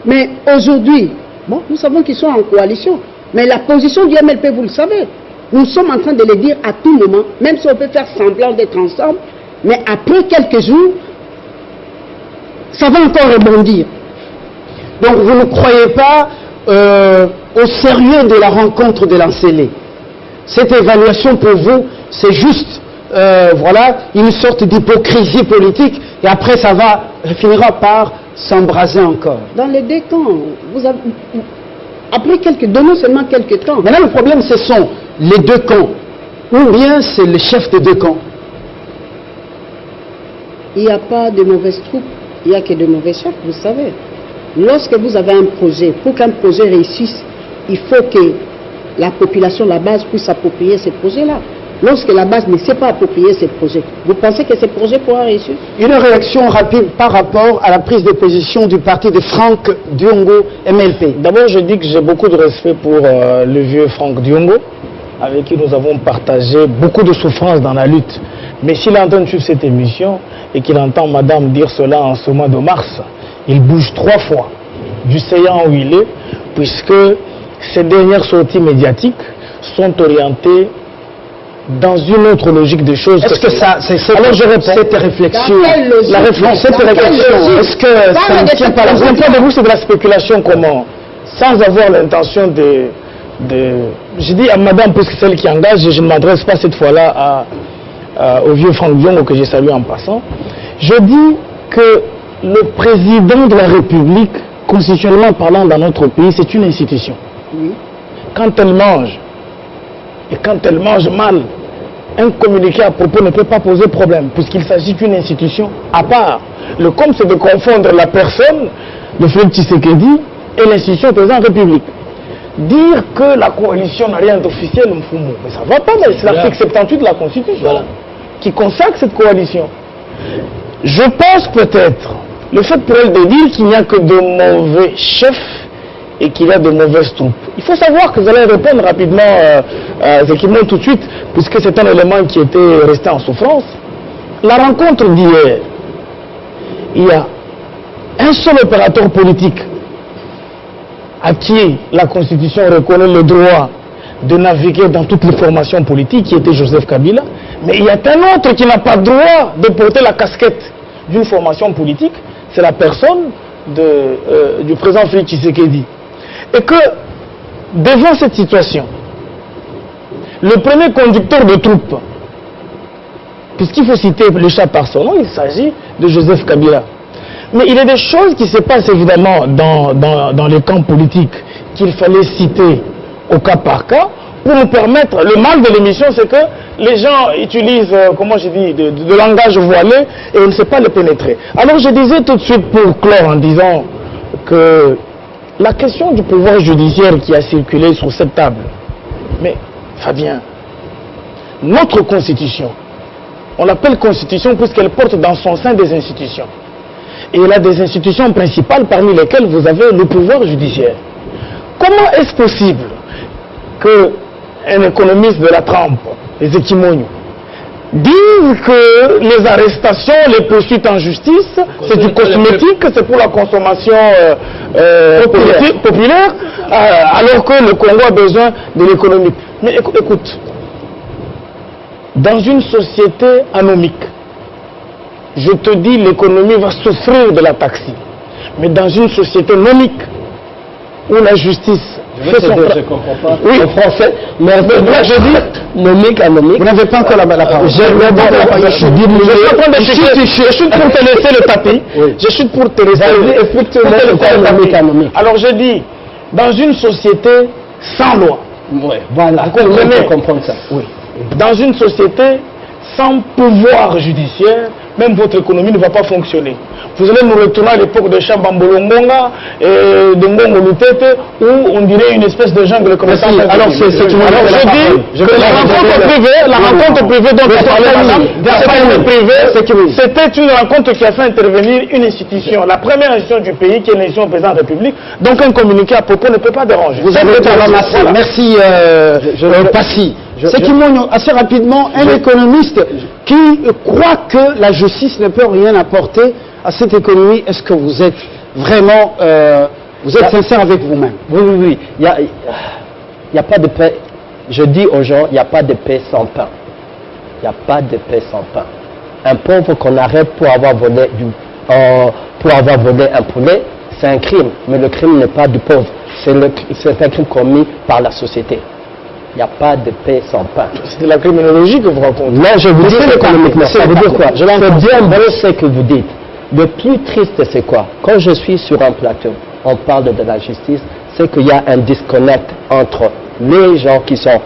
Mais aujourd'hui, bon, nous savons qu'ils sont en coalition. Mais la position du MLP, vous le savez, nous sommes en train de le dire à tout moment, même si on peut faire semblant d'être ensemble, mais après quelques jours, ça va encore rebondir. Donc vous ne croyez pas au sérieux de la rencontre de l'Ancélé? Cette évaluation pour vous, c'est juste voilà, une sorte d'hypocrisie politique et après ça finira par s'embraser encore. Dans les deux camps, après donnons seulement quelques temps. Maintenant le problème ce sont les deux camps, ou bien c'est le chef des deux camps? Il n'y a pas de mauvaises troupes, il n'y a que de mauvais chefs, vous savez. Lorsque vous avez un projet, pour qu'un projet réussisse, il faut que la population, la base, puisse s'approprier ce projet-là. Lorsque la base ne sait pas approprier ce projet, vous pensez que ce projet pourra réussir? Une réaction rapide par rapport à la prise de position du parti de Franck Diongo, MLP. D'abord, je dis que j'ai beaucoup de respect pour le vieux Franck Diongo, avec qui nous avons partagé beaucoup de souffrances dans la lutte. Mais s'il est en train de suivre cette émission et qu'il entend madame dire cela en ce mois de mars, il bouge 3 fois du séant où il est, puisque ces dernières sorties médiatiques sont orientées dans une autre logique des choses. Est-ce que ça, alors je réponds, cette réflexion, est-ce que ça ne tient pas la raison? Point de vue, c'est de la spéculation comment, sans avoir l'intention de je dis à madame, puisque c'est celle qui engage, je ne m'adresse pas cette fois-là au vieux Franck Diongo que j'ai salué en passant. Je dis que le président de la République, constitutionnellement parlant dans notre pays, c'est une institution. Oui. Quand elle mange, et quand elle mange mal, un communiqué à propos ne peut pas poser problème, puisqu'il s'agit d'une institution à part. Le compte, c'est de confondre la personne, le Félix Tshisekedi, et l'institution président de la République. Dire que la coalition n'a rien d'officiel, mais ça ne va pas, mais c'est l'article 78 de la Constitution qui consacre cette coalition. Je pense peut-être, le fait pour elle de dire qu'il n'y a que de mauvais chefs et qu'il y a de mauvaises troupes. Il faut savoir que vous allez répondre rapidement ce qui monte tout de suite, puisque c'est un élément qui était resté en souffrance. La rencontre d'hier, il y a un seul opérateur politique à qui la Constitution reconnaît le droit de naviguer dans toutes les formations politiques qui était Joseph Kabila, mais il y a un autre qui n'a pas le droit de porter la casquette d'une formation politique, c'est la personne du président Félix Tshisekedi. Et que, devant cette situation, le premier conducteur de troupes, puisqu'il faut citer le chat par son nom, il s'agit de Joseph Kabila. Mais il y a des choses qui se passent évidemment dans les camps politiques qu'il fallait citer au cas par cas pour nous permettre. Le mal de l'émission, c'est que les gens utilisent, comment je dis, de langage voilé et on ne sait pas le pénétrer. Alors je disais tout de suite pour clore en disant que la question du pouvoir judiciaire qui a circulé sur cette table, mais Fabien, notre constitution, on l'appelle constitution puisqu'elle porte dans son sein des institutions. Et elle a des institutions principales parmi lesquelles vous avez le pouvoir judiciaire. Comment est-ce possible qu'un économiste de la trempe, les Ekimoniou, disent que les arrestations, les poursuites en justice, c'est du cosmétique, c'est pour la consommation populaire, alors que le Congo a besoin de l'économie. Mais écoute, dans une société anomique, je te dis l'économie va souffrir de la taxi. Mais dans une société nomique, où la justice fait son je comprends pas. Oui. En français, mais là je dis nomique, anomique. Vous n'avez pas encore la parole. Je chute pour te laisser le tapis. Oui. Je chute pour te laisser le tapis. Alors je dis, dans une société sans loi. Ouais, voilà. Vous comprenez? Comprendre ça. Oui. Dans une société sans pouvoir judiciaire, même votre économie ne va pas fonctionner. Vous allez nous retourner à l'époque de Chambambolongonga et de Ngongo Lutete, où on dirait une espèce de jungle comme ça. Alors je dis que la rencontre privée dont on parlait, c'était une rencontre qui a fait intervenir une institution, la première institution du pays, qui est l'institution du président de la République. Donc un communiqué à propos ne peut pas déranger. Vous avez été ramassé. Merci, Passy. Sekimoniou, assez rapidement, un économiste qui croit que la justice ne peut rien apporter à cette économie, est-ce que vous êtes vraiment vous êtes sincère avec vous-même? Oui. Il n'y a pas de paix. Je dis aux gens, il n'y a pas de paix sans pain. Il n'y a pas de paix sans pain. Un pauvre qu'on arrête pour avoir volé un poulet, c'est un crime. Mais le crime n'est pas du pauvre. C'est un crime commis par la société. Il n'y a pas de paix sans pain. C'est de la criminologie que vous racontez. Non, je vous dis économiquement. Ça veut dire quoi? C'est bien beau ce que vous dites. Le plus triste, c'est quoi? Quand je suis sur un plateau, on parle de la justice, c'est qu'il y a un disconnect entre les gens qui sont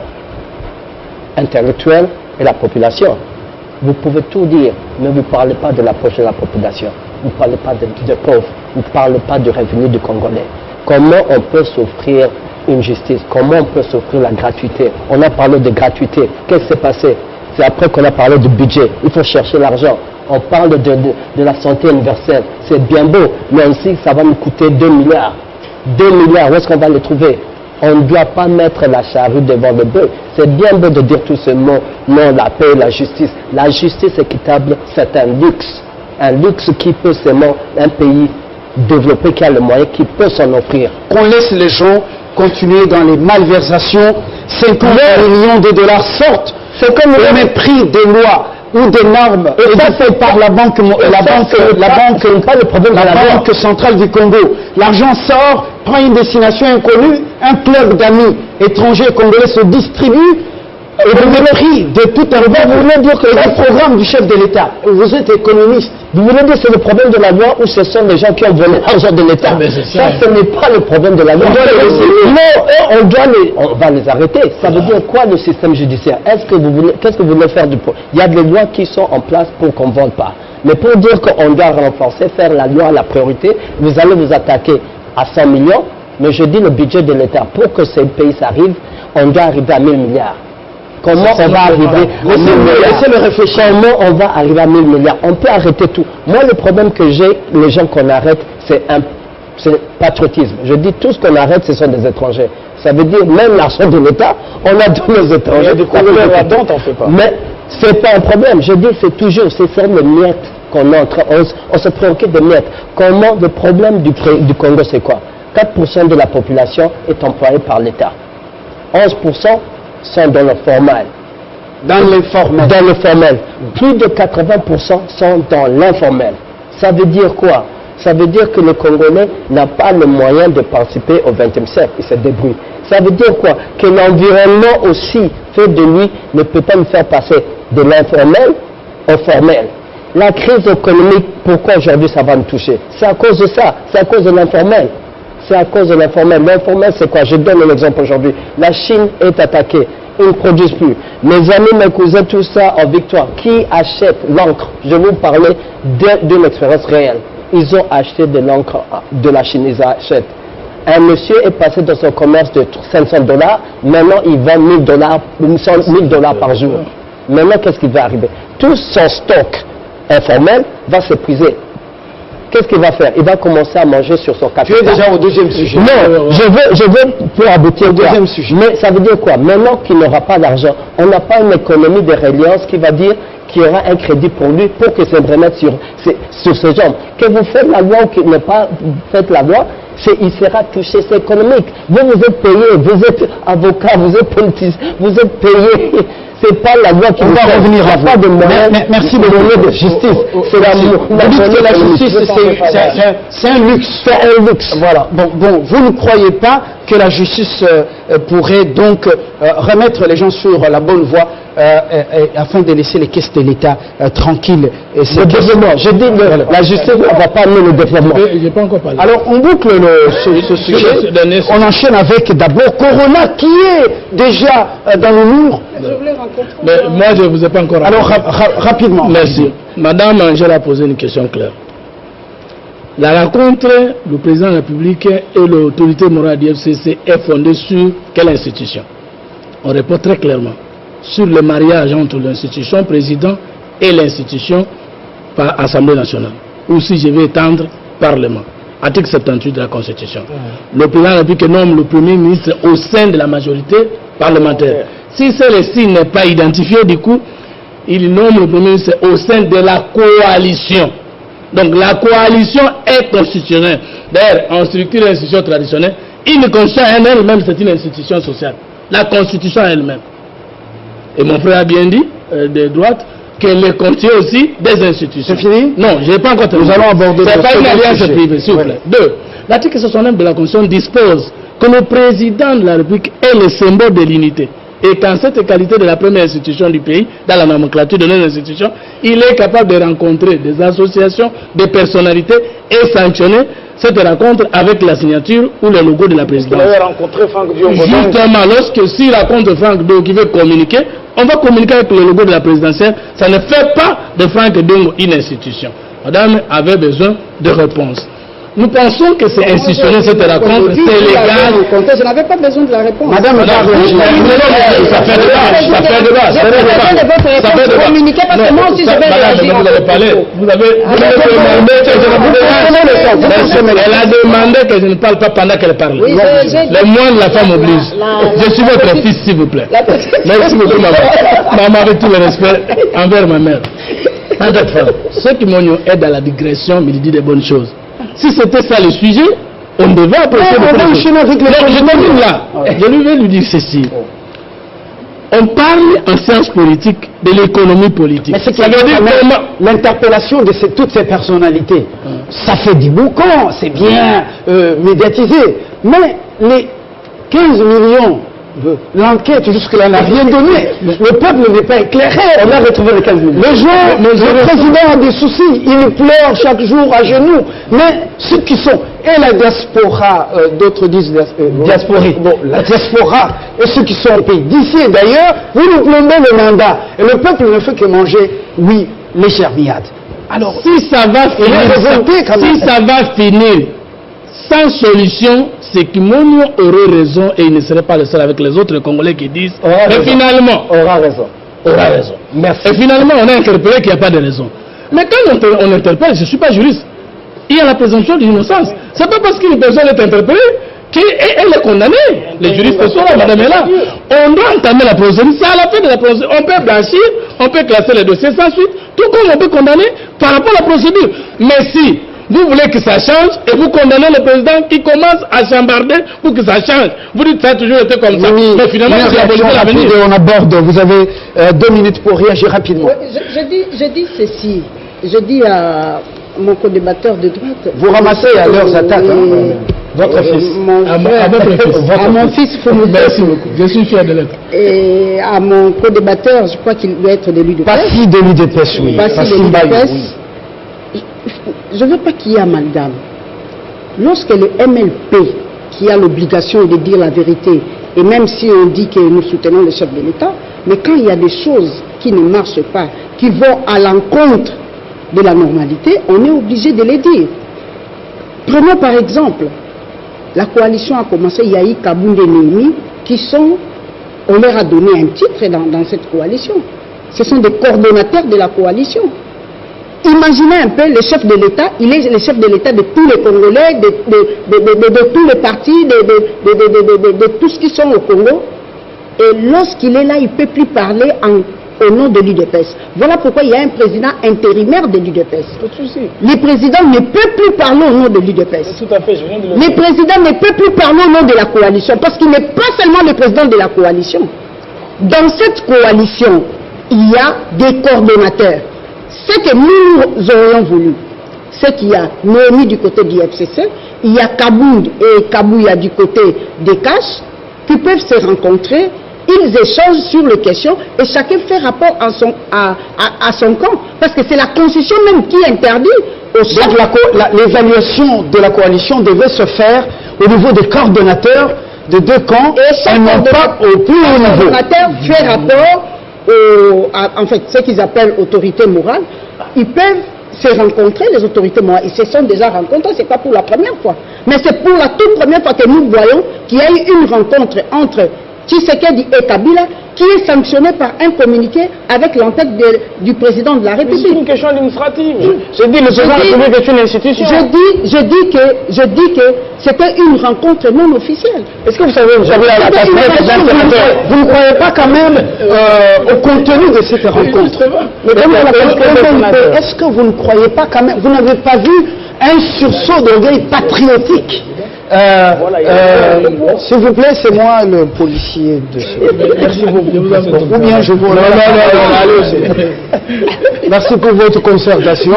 intellectuels et la population. Vous pouvez tout dire, mais vous ne parlez pas de la poche de la population. Vous ne parlez pas de pauvres. Vous ne parlez pas du revenu du Congolais. Comment on peut s'offrir une justice? Comment on peut s'offrir la gratuité? On a parlé de gratuité. Qu'est-ce qui s'est passé? C'est après qu'on a parlé du budget. Il faut chercher l'argent. On parle de la santé universelle. C'est bien beau, mais aussi ça va nous coûter 2 milliards. 2 milliards, où est-ce qu'on va les trouver? On ne doit pas mettre la charrue devant le bœuf. C'est bien beau de dire tous ces mots. Non, la paix, la justice. La justice équitable, c'est un luxe. Un luxe qui peut seulement un pays développé, qui a le moyen, qui peut s'en offrir. Qu'on laisse les gens continuer dans les malversations, 50 millions de dollars sortent. C'est comme le mépris des lois ou des normes édictées par la banque centrale du Congo. L'argent sort, prend une destination inconnue, un club d'amis étrangers congolais se distribue et le mépris de tout un peuple. Vous voulez dire que c'est le programme du chef de l'État. Vous êtes économiste. Vous voulez dire que c'est le problème de la loi ou ce sont les gens qui ont volé l'argent de l'État? Ça, ce n'est pas le problème de la loi. On va les arrêter. Ça veut dire quoi le système judiciaire? Qu'est-ce que vous voulez faire du pauvre? Il y a des lois qui sont en place pour qu'on ne vole pas. Mais pour dire qu'on doit renforcer, faire la loi la priorité, vous allez vous attaquer à 100 millions. Mais je dis le budget de l'État, pour que ce pays s'arrive, on doit arriver à 1000 milliards. Comment on va arriver à 1000 milliards? Laissez-le réfléchir. Comment on va arriver à 1000 milliards? On peut arrêter tout. Moi, le problème que j'ai, les gens qu'on arrête, c'est patriotisme. Je dis tout ce qu'on arrête, ce sont des étrangers. Ça veut dire même l'argent de l'État, on a donné aux étrangers. Il y a des couleurs là-dedans, t'en fais pas. Mais c'est pas un problème. Je dis c'est toujours, c'est ça le miettes qu'on est en train. On se préoccupe de miettes. Comment le problème du Congo, c'est quoi? 4% de la population est employée par l'État. 11% sont dans le formel. Dans l'informel. Dans le formel. Plus de 80% sont dans l'informel. Ça veut dire quoi? Ça veut dire que le Congolais n'a pas le moyen de participer au XXe siècle. Il se débrouille. Ça veut dire quoi? Que l'environnement aussi fait de lui ne peut pas nous faire passer de l'informel au formel. La crise économique, pourquoi aujourd'hui ça va nous toucher? C'est à cause de ça. C'est à cause de l'informel. C'est à cause de l'informel. L'informel, c'est quoi? Je donne un exemple aujourd'hui. La Chine est attaquée. Ils ne produisent plus. Mes amis, mes cousins, tout ça en victoire. Qui achète l'encre? Je vais vous parler d'une expérience réelle. Ils ont acheté de l'encre de la Chine. Ils achètent. Un monsieur est passé dans son commerce de $500. Maintenant, il vend $1,000 par jour. Maintenant, qu'est-ce qui va arriver? Tout son stock informel va s'épuiser. Qu'est-ce qu'il va faire? Il va commencer à manger sur son capital. Tu es déjà au deuxième sujet. Non, je veux pour aboutir au deuxième sujet. Mais ça veut dire quoi? Maintenant qu'il n'aura pas d'argent, on n'a pas une économie de reliance qui va dire qu'il y aura un crédit pour lui pour qu'il se remette sur ses jambes. Que vous faites la loi ou qu'il n'ait pas fait la loi, il sera touché, c'est économique. Vous êtes payé, vous êtes avocat, vous êtes politicien, vous êtes payé. C'est pas la loi qui va revenir à vous. Pas de moyens. Merci de beaucoup. De justice. C'est la justice, c'est un luxe. C'est un luxe. Voilà. Bon, vous ne croyez pas que la justice pourrait donc remettre les gens sur la bonne voie afin de laisser les caisses de l'État tranquilles. Le développement. Je dis que la justice ne va pas amener le développement. Je n'ai pas encore parlé. Alors, on boucle ce sujet. On enchaîne avec d'abord Corona qui est déjà dans le mur. Mais moi, je ne vous ai pas encore... Alors, rapidement. Merci. Madame Angela a posé une question claire. La rencontre du président de la République et l'autorité morale du FCC est fondée sur quelle institution? On répond très clairement. Sur le mariage entre l'institution président et l'institution par Assemblée nationale. Ou si je vais étendre, Parlement. Article 78 de la Constitution. Le président de la République nomme le Premier ministre au sein de la majorité parlementaire. Si celle-ci n'est pas identifiée, du coup, il nomme le Premier ministre au sein de la coalition. Donc la coalition est constitutionnelle. D'ailleurs, en structure d'institution traditionnelle, une constitution en elle-même, c'est une institution sociale. La constitution elle-même. Et mon frère a bien dit, de droite, qu'elle est constituée aussi des institutions. C'est fini? Non, je n'ai pas encore terminé. Nous allons aborder... C'est pas une alliance privée, s'il vous plaît. Deux, l'article 69 de la Constitution dispose que le président de la République est le symbole de l'unité. Et qu'en cette qualité de la première institution du pays, dans la nomenclature de nos institutions, il est capable de rencontrer des associations, des personnalités et sanctionner cette rencontre avec la signature ou le logo de la présidence. Vous avez rencontré Franck Diongo. Justement, lorsque s'il rencontre Franck Diongo qui veut communiquer, on va communiquer avec le logo de la présidentielle. Ça ne fait pas de Franck Diongo une institution. Madame avait besoin de réponse. Nous pensons que c'est institutionnel cette rencontre, c'est légal. Je n'avais pas besoin de la réponse. Madame, ça fait débat. Ça fait débat. Ça fait débat. Communiquer parce que moi aussi je vais réagir. Vous avez parlé. Vous avez demandé que je ne parle pas. Elle a demandé que je ne parle pas pendant qu'elle parle. Le moindre, la femme oblige. Je suis votre fils, s'il vous plaît. Merci beaucoup, maman. Maman, avec tout le respect envers ma mère. Ceux qui m'ont aidé à la digression, mais ils disent des bonnes choses. Si c'était ça le sujet, on devait approcher je termine là. Je vais lui dire ceci. On parle en sciences politiques de l'économie politique. Mais c'est ça veut dire l'interpellation de toutes ces personnalités. Ça fait du boucan, c'est bien médiatisé. Mais les 15 millions, l'enquête jusque-là n'a rien donné. Le peuple n'est pas éclairé. On a retrouvé les 15 millions. Le président a des soucis. Il pleure chaque jour à genoux. Mais ceux qui sont, et la diaspora, d'autres disent diasporique. Bon, la diaspora, et ceux qui sont au pays d'ici et d'ailleurs, vous nous plombez le mandat. Et le peuple ne fait que manger, oui, les germillades. Alors, si ça va finir sans solution, c'est que Monio aurait raison et il ne serait pas le seul avec les autres Congolais qui disent mais finalement aura raison. Merci. Et finalement on a interpellé qu'il n'y a pas de raison. Mais quand on interpelle, je ne suis pas juriste, il y a la présomption d'innocence. C'est pas parce qu'une personne est interpellée qu'elle est condamnée. Les juristes sont là, madame est là. On doit entamer la procédure. C'est à la fin de la procédure. On peut blanchir, on peut classer les dossiers sans suite, tout comme on peut condamner par rapport à la procédure. Mais si Vous voulez que ça change et vous condamnez le président qui commence à chambarder pour que ça change. Vous dites que ça a toujours été comme ça. Oui, mais finalement, c'est la politique à venir. On aborde, vous avez 2 minutes pour réagir rapidement. Je dis ceci. Je dis à mon co-débatteur de droite. Vous ramassez à leurs attaques, votre fils. À mon fils, faut me Merci beaucoup. Je suis fier de l'être. Et à mon co-débatteur, je crois qu'il doit être de l'UDPS. Pas si de l'UDPS, oui. Pas si de l'UDPS. Je ne veux pas qu'il y ait amalgame. Lorsque le MLP, qui a l'obligation de dire la vérité, et même si on dit que nous soutenons le chef de l'État, mais quand il y a des choses qui ne marchent pas, qui vont à l'encontre de la normalité, on est obligé de les dire. Prenons par exemple, la coalition a commencé, il y a eu Kabound et Némi, qui sont, on leur a donné un titre dans cette coalition. Ce sont des coordonnateurs de la coalition. Imaginez un peu le chef de l'État, il est le chef de l'État de tous les Congolais, de tous les partis, de tous qui sont au Congo. Et lorsqu'il est là, il ne peut plus parler au nom de l'UDPS. Voilà pourquoi il y a un président intérimaire de l'UDPS. Le président ne peut plus parler au nom de l'UDPS. Tout à fait, je viens de le Le président ne peut plus parler au nom de la coalition, parce qu'il n'est pas seulement le président de la coalition. Dans cette coalition, il y a des coordonnateurs. Ce que nous aurions voulu, c'est qu'il y a Noémie du côté du FCC, il y a Kabound et Kabouya du côté des Cash, qui peuvent se rencontrer, ils échangent sur les questions et chacun fait rapport à son camp. Parce que c'est la Constitution même qui interdit au chef. Donc l'évaluation de la coalition devait se faire au niveau des coordonnateurs de deux camps et non pas au plus haut niveau. Le coordonnateur fait rapport en fait, ce qu'ils appellent autorité morale. Ils peuvent se rencontrer, les autorités morales. Ils se sont déjà rencontrés, ce n'est pas pour la première fois. Mais c'est pour la toute première fois que nous voyons qu'il y a eu une rencontre entre Tshisekedi et Kabila qui est sanctionnée par un communiqué avec l'entête du président de la République. C'est une question administrative. Je dis le président de la République est une institution. Je dis que c'était une rencontre non officielle. Est-ce que vous savez, vous ne croyez pas quand même au contenu de cette rencontre? Est-ce que vous ne croyez pas quand même, vous n'avez pas vu un sursaut d'orgueil patriotique? S'il vous plaît, c'est moi le policier de ce... Merci beaucoup. Ou bien je vous... Merci pour votre concertation. On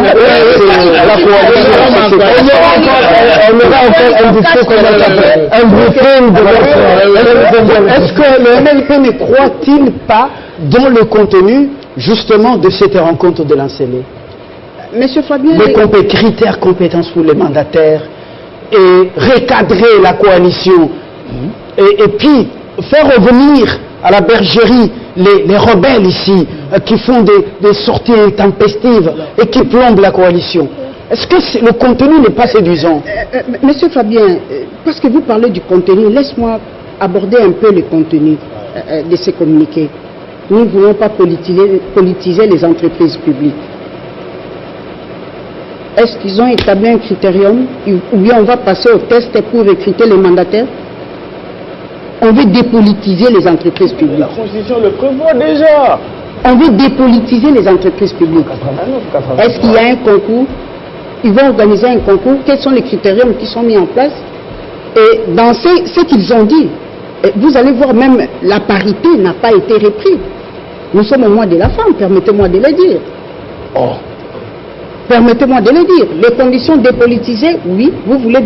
aura encore un discours un briefing de... Est-ce que le MLP ne croit-il pas dans le contenu justement de cette rencontre de l'Ancélé? Monsieur Fabien... Les critères compétences pour les mandataires et recadrer la coalition et puis faire revenir à la bergerie les rebelles ici qui font des sorties intempestives et qui plombent la coalition. Est-ce que le contenu n'est pas séduisant? Monsieur Fabien, parce que vous parlez du contenu, laisse-moi aborder un peu le contenu de ces communiqués. Nous ne voulons pas politiser les entreprises publiques. Est-ce qu'ils ont établi un critérium ou bien on va passer au test pour recruter les mandataires? On veut dépolitiser les entreprises publiques. La Constitution le prévoit déjà. On veut dépolitiser les entreprises publiques. Est-ce qu'il y a un concours? Ils vont organiser un concours. Quels sont les critériums qui sont mis en place? Et dans ce qu'ils ont dit, vous allez voir même la parité n'a pas été reprise. Nous sommes au mois de la femme, permettez-moi de le dire. Permettez-moi de le dire. Les conditions dépolitisées, oui, vous voulez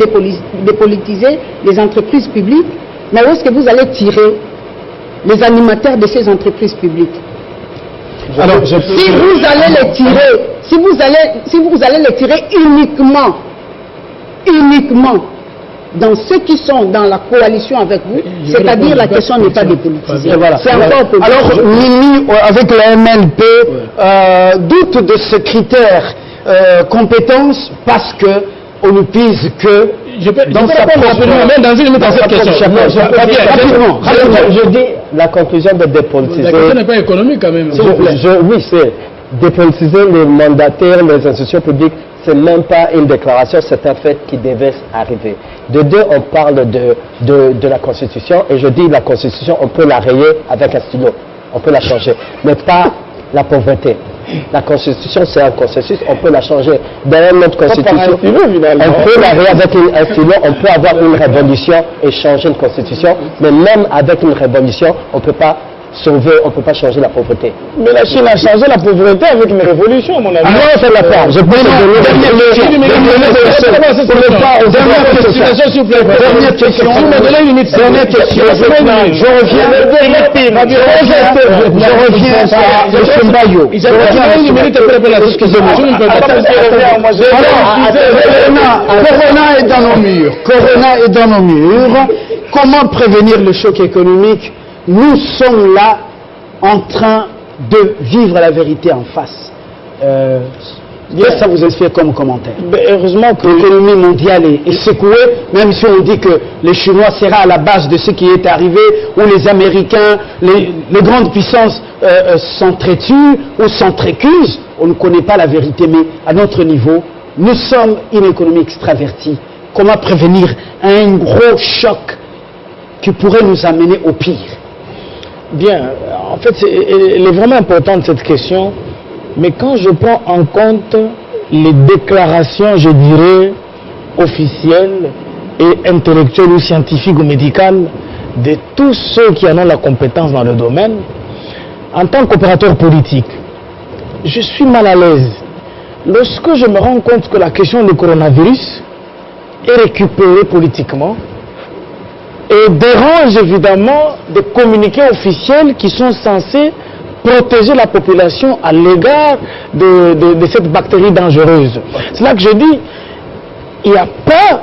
dépolitiser les entreprises publiques, mais où est-ce que vous allez tirer les animateurs de ces entreprises publiques? Alors, si vous allez les tirer, si vous allez les tirer uniquement dans ceux qui sont dans la coalition avec vous, c'est-à-dire la question n'est pas dépolitisée. Voilà. C'est encore politique. Alors, Mimi, avec le MLP, doute de ce critère compétence parce que on ne pise que dans sa propre... Je dis la conclusion de dépolitiser... La question n'est pas économique quand même. Oui, c'est dépolitiser les mandataires, les institutions publiques, c'est même pas une déclaration, c'est un fait qui devait arriver. De deux, on parle de la Constitution, et je dis la Constitution, on peut la rayer avec un stylo, on peut la changer, mais pas la pauvreté. La Constitution, c'est un consensus, on peut la changer. Derrière notre Constitution, on peut la avec un stylo, on peut avoir une révolution et changer une Constitution, mais même avec une révolution, on ne peut pas sauver, on ne peut pas changer la pauvreté. Mais la Chine a changé la pauvreté avec une révolution, à mon avis. Non, ça l'a pas. Je peux Dernière question. Je reviens à M. Bayo. Corona est dans nos murs. Corona est dans nos murs. Comment prévenir le choc économique? Nous sommes là en train de vivre la vérité en face. Qu'est-ce que ça vous inspire comme commentaire? Heureusement que l'économie mondiale est secouée, même si on dit que les Chinois seraient à la base de ce qui est arrivé, ou les Américains, les grandes puissances s'entretuent ou s'entrecusent. On ne connaît pas la vérité, mais à notre niveau, nous sommes une économie extravertie. Comment prévenir un gros choc qui pourrait nous amener au pire? Bien, en fait, elle est vraiment importante cette question, mais quand je prends en compte les déclarations, je dirais, officielles et intellectuelles ou scientifiques ou médicales de tous ceux qui en ont la compétence dans le domaine, en tant qu'opérateur politique, je suis mal à l'aise lorsque je me rends compte que la question du coronavirus est récupérée politiquement et dérange évidemment des communiqués officiels qui sont censés protéger la population à l'égard de cette bactérie dangereuse. C'est là que je dis, il n'y a pas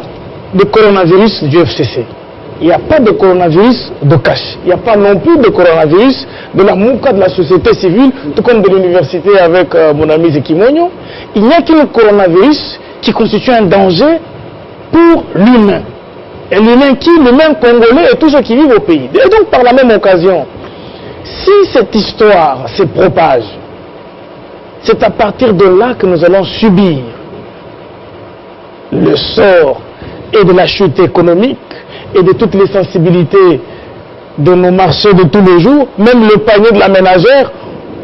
de coronavirus du FCC. Il n'y a pas de coronavirus de cash. Il n'y a pas non plus de coronavirus de la MOUCA, de la société civile, tout comme de l'université avec mon ami Zekimonyo. Il n'y a qu'un coronavirus qui constitue un danger pour l'humain. Et l'humain qui, l'humain congolais et tous ceux qui vivent au pays. Et donc par la même occasion, si cette histoire se propage, c'est à partir de là que nous allons subir le sort et de la chute économique et de toutes les sensibilités de nos marchés de tous les jours. Même le panier de la ménagère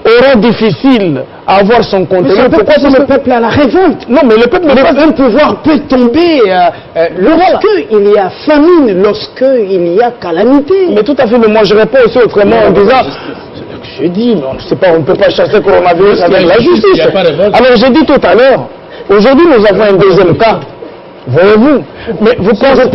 aura difficile à avoir son contenu. Pourquoi le peuple à la révolte? Non, mais le peuple n'est pas... Un pouvoir peut tomber lorsqu'il y a famine, lorsqu'il y a calamité. Mais tout à fait, mais moi je réponds aussi autrement en disant... Je dis, on ne peut pas chasser le coronavirus avec la justice. Alors j'ai dit tout à l'heure, aujourd'hui nous avons un deuxième cas. Voyez-vous? Mais vous pensez...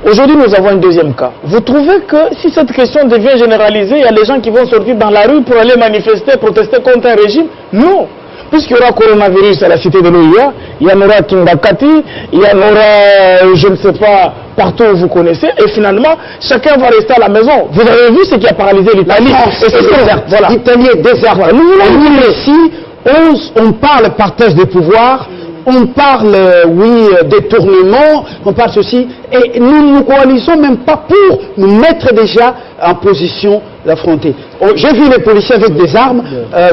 Aujourd'hui, nous avons un deuxième cas. Vous trouvez que si cette question devient généralisée, il y a des gens qui vont sortir dans la rue pour aller manifester, protester contre un régime? Non. Puisqu'il y aura coronavirus à la cité de l'OIA, il y en aura à Kimbakati, il y en aura, je ne sais pas, partout où vous connaissez, et finalement, chacun va rester à la maison. Vous avez vu ce qui a paralysé l'Italie? Voilà. L'Italie est déserte. Voilà. Nous voulons ici, on parle partage des pouvoirs, on parle, oui, détournement, on parle ceci, et nous ne nous coalisons même pas pour nous mettre déjà en position d'affronter. Oh, j'ai vu les policiers avec des armes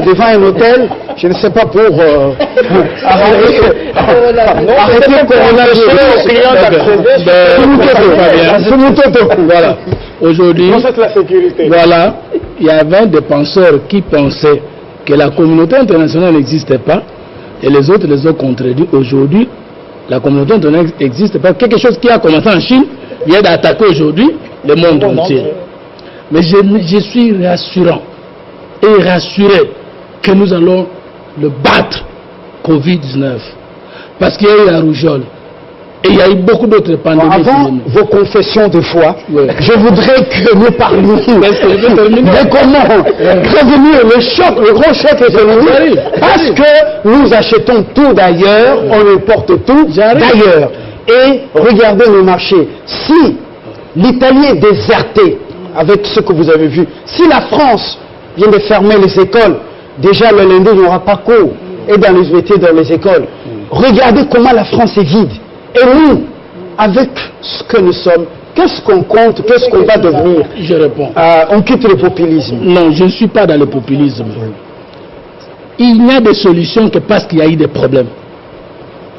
devant un hôtel, je ne sais pas pour arrêter le coronavirus. Voilà. Aujourd'hui, voilà, il y avait des penseurs qui pensaient que la communauté internationale n'existait pas. Et les autres les ont contredits. Aujourd'hui, la communauté internationale n'existe pas. Quelque chose qui a commencé en Chine vient d'attaquer aujourd'hui le monde entier. Mais je suis rassurant et rassuré que nous allons le battre, Covid-19. Parce qu'il y a eu la rougeole. Et il y a eu beaucoup d'autres pandémies. Avant vos confessions de foi, je voudrais que nous parlions de comment prévenir le choc, le gros choc économique, parce que nous achetons tout d'ailleurs, on importe tout d'ailleurs. Et regardez le marché. Si l'Italie est désertée, avec ce que vous avez vu, si la France vient de fermer les écoles, déjà le lundi il n'y aura pas cours, et dans les UT, dans les écoles, regardez comment la France est vide. Et nous, avec ce que nous sommes, qu'est-ce qu'on compte, qu'est-ce qu'on va devenir? Je réponds. On quitte le populisme. Non, je ne suis pas dans le populisme. Il n'y a des solutions que parce qu'il y a eu des problèmes.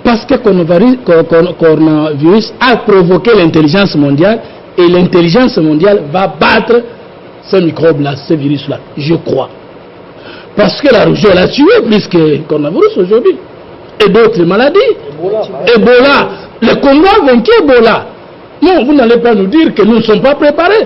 Parce que le coronavirus a provoqué l'intelligence mondiale et l'intelligence mondiale va battre ce microbe-là, ce virus-là. Je crois. Parce que la rougeole a tué plus que le coronavirus aujourd'hui. Et d'autres maladies. Ebola. Le Congo a vaincu Ebola. Non, vous n'allez pas nous dire que nous ne sommes pas préparés.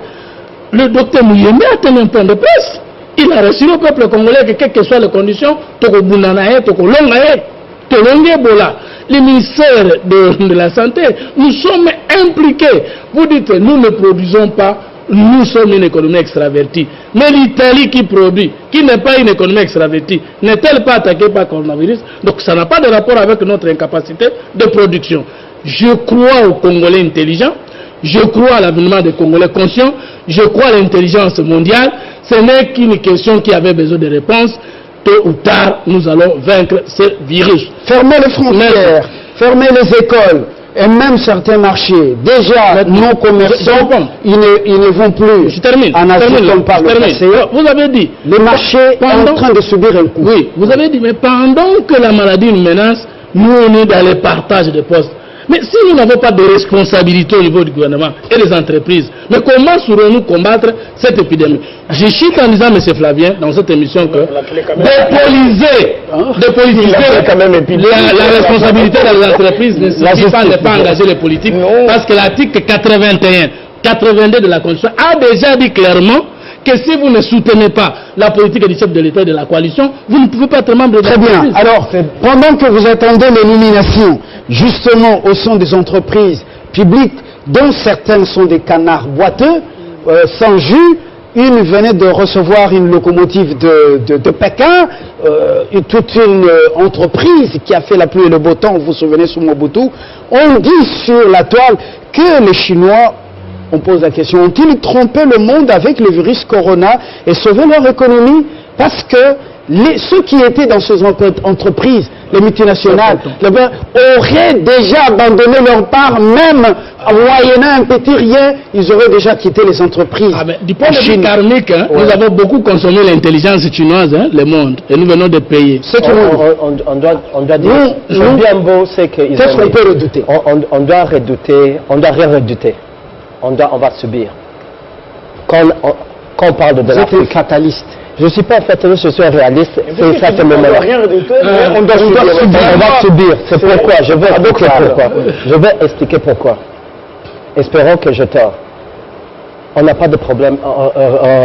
Le docteur Mouyembe a tenu un point de presse. Il a rassuré au peuple congolais que quelles que soient les conditions, Toko Bunanae, Toko Longae, Tolongue Ebola. Les ministères de la Santé, nous sommes impliqués. Vous dites, nous ne produisons pas, nous sommes une économie extravertie. Mais l'Italie qui produit, qui n'est pas une économie extravertie, n'est-elle pas attaquée par le coronavirus? Donc ça n'a pas de rapport avec notre incapacité de production. Je crois aux Congolais intelligents, je crois à l'avenir des Congolais conscients, je crois à l'intelligence mondiale. Ce n'est qu'une question qui avait besoin de réponses. Tôt ou tard, nous allons vaincre ce virus. Fermer les frontières, fermer les écoles et même certains marchés. Déjà, nos commerçants, ils ne vont plus. Je termine. En Asie, comme par le passé. Vous avez dit. Les marchés sont en train de subir un coup. Oui, vous avez dit, mais pendant que la maladie nous menace, nous on est dans le partage de postes. Mais si nous n'avons pas de responsabilité au niveau du gouvernement et des entreprises, mais comment saurons-nous combattre cette épidémie? Je chute en disant, M. Flavien, dans cette émission, que dépolitiser la responsabilité des entreprises ne suffit pas de pas engager les politiques, parce que l'article 81, 82 de la Constitution a déjà dit clairement que si vous ne soutenez pas la politique du chef de l'État et de la coalition, vous ne pouvez pas être membre de l'entreprise. Très bien. Alors, pendant que vous attendez l'élimination, justement, au sein des entreprises publiques, dont certaines sont des canards boiteux, sans jus, une venait de recevoir une locomotive de Pékin, toute une entreprise qui a fait la pluie et le beau temps, vous vous souvenez, sous Mobutu. On dit sur la toile que les Chinois, on pose la question, ont-ils trompé le monde avec le virus Corona et sauvé leur économie? Parce que ceux qui étaient dans ces entreprises, les multinationales, auraient déjà abandonné leur part, même en moyennant un petit rien, ils auraient déjà quitté les entreprises. Du point de vue karmique, nous avons beaucoup consommé l'intelligence chinoise, le monde, et nous venons de payer. On doit dire, bien beau, c'est qu'ils qu'est-ce qu'on peut redouter? On doit rien redouter. On va subir. Quand on parle de l'Afrique. Vous êtes fataliste. Je ne suis pas fataliste, je suis réaliste. C'est ça, c'est mon moment. On doit subir. C'est pourquoi. Je vais expliquer pourquoi. Je vais expliquer pourquoi. Espérons que je tort. On n'a pas de problème,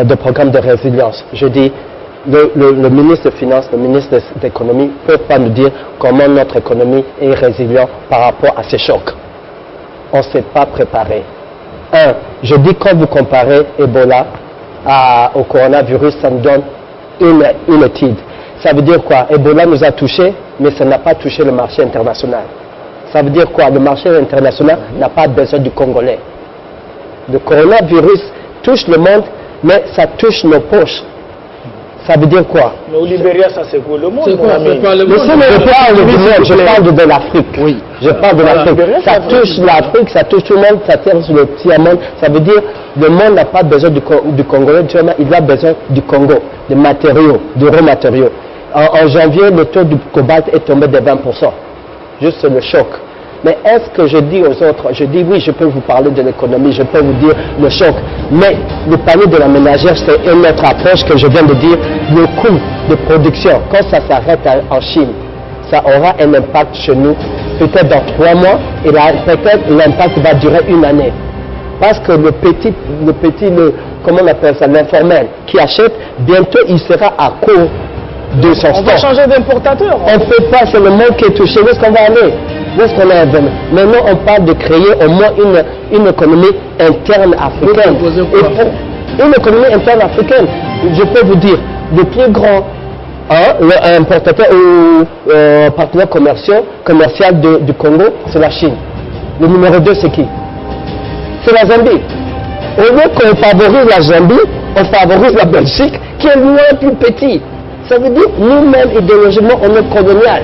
de programme de résilience. Je dis, le ministre des Finances, le ministre de l'Économie ne peuvent pas nous dire comment notre économie est résiliente par rapport à ces chocs. On ne s'est pas préparé. Je dis quand vous comparez Ebola au coronavirus, ça nous donne une étude. Ça veut dire quoi? Ebola nous a touchés, mais ça n'a pas touché le marché international. Ça veut dire quoi? Le marché international n'a pas besoin du Congolais. Le coronavirus touche le monde, mais ça touche nos poches. Ça veut dire quoi? Mais au Libéria, ça c'est quoi le monde? Je parle de l'Afrique. Oui. Je parle de l'Afrique. Ça touche l'Afrique, ça touche tout le monde, ça touche le petit monde. Ça veut dire que le monde n'a pas besoin du Congolais, il a besoin du Congo, des matériaux, des raw matériaux. En janvier, le taux du cobalt est tombé de 20%. Juste le choc. Mais est-ce que je dis aux autres, je dis oui, je peux vous parler de l'économie, je peux vous dire le choc, mais le panier de la ménagère, c'est une autre approche que je viens de dire, le coût de production, quand ça s'arrête en Chine, ça aura un impact chez nous, peut-être dans 3 mois, et peut-être l'impact va durer 1 année. Parce que le comment on appelle ça, l'informel, qui achète, bientôt il sera à court de son stock. On va changer d'importateur. On ne peut pas, c'est le monde qui est touché. Où est-ce qu'on va aller? Où est-ce qu'on est venu? Maintenant, on parle de créer au moins une économie interne africaine. Une économie interne africaine. Je peux vous dire, le plus grand importateur ou partenaire commercial du Congo, c'est la Chine. Le numéro 2, c'est qui? C'est la Zambie. Au lieu qu'on favorise la Zambie, on favorise la Belgique, qui est moins plus petit. Ça veut dire, nous-mêmes, idéologiquement, on est colonial.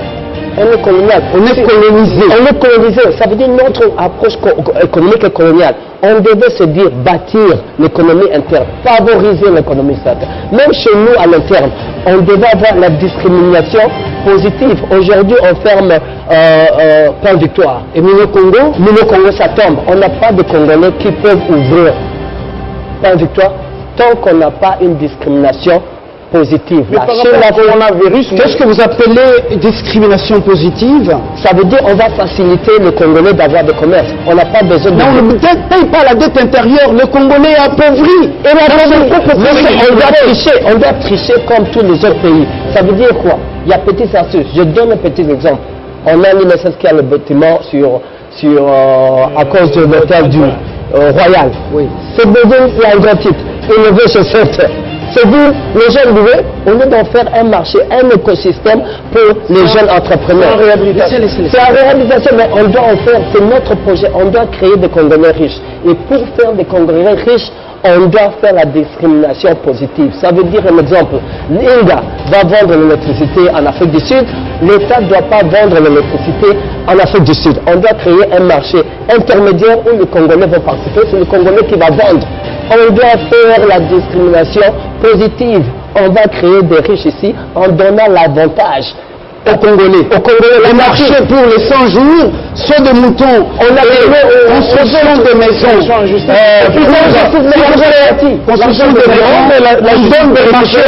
On est colonial. On est colonisé. On est colonisé. Ça veut dire notre approche économique et coloniale. On devait se dire bâtir l'économie interne, favoriser l'économie interne. Même chez nous, à l'interne, on devait avoir la discrimination positive. Aujourd'hui, on ferme Point Victoire. Et Mino Congo, ça tombe. On n'a pas de Congolais qui peuvent ouvrir Point Victoire tant qu'on n'a pas une discrimination positive. Mais La par Chine rapport au coronavirus, Qu'est-ce que vous appelez discrimination positive? Ça veut dire on va faciliter le Congolais d'avoir des commerces. On n'a pas besoin de... Non, on ne paye pas la dette intérieure. Le Congolais est appauvri. Et on doit tricher comme tous les autres pays. Ça veut dire quoi? Il y a petites astuces. Je donne un petit exemple. On a l'INSS qui a le bâtiment à cause de l'hôtel du Royal. Oui. C'est devenu un grand titre. Innover ce secteur. C'est vous, les jeunes loués, au lieu d'en faire un marché, un écosystème pour les jeunes entrepreneurs. C'est la réalisation, mais on doit en faire, c'est notre projet, on doit créer des Congolais riches. Et pour faire des Congolais riches, on doit faire la discrimination positive. Ça veut dire un exemple, l'Inga va vendre l'électricité en Afrique du Sud, l'État ne doit pas vendre l'électricité en Afrique du Sud. On doit créer un marché intermédiaire où les Congolais vont participer, c'est le Congolais qui va vendre. On doit faire la discrimination positive. On va créer des riches ici en donnant l'avantage aux Congolais. Le marché pour les 100 jours, soit des moutons, on a construction de maisons. Construction de maisons, on donne des marchés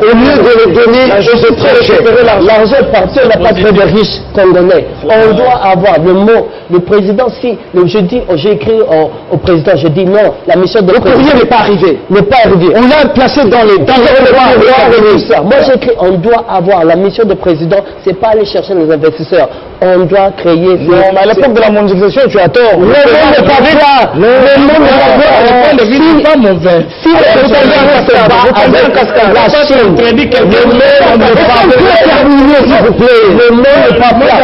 au lieu de les donner aux étrangers. L'argent partout, on n'a pas créé de riches Congolais. On doit avoir le mot, le président, si, j'ai écrit au président, je dis non, la mission de président. Le courrier n'est pas arrivé. On l'a placé dans les droits. Moi j'ai écrit, on doit avoir la mission de président, c'est pas aller chercher les investisseurs. On doit créer... Non, mais à l'époque de la mondialisation, tu as tort. Le monde n'est pas là. Le monde n'est pas mauvais. Si le président reste avec la Chine, le monde n'est pas terminé, s'il vous plaît. Le monde n'est pas là.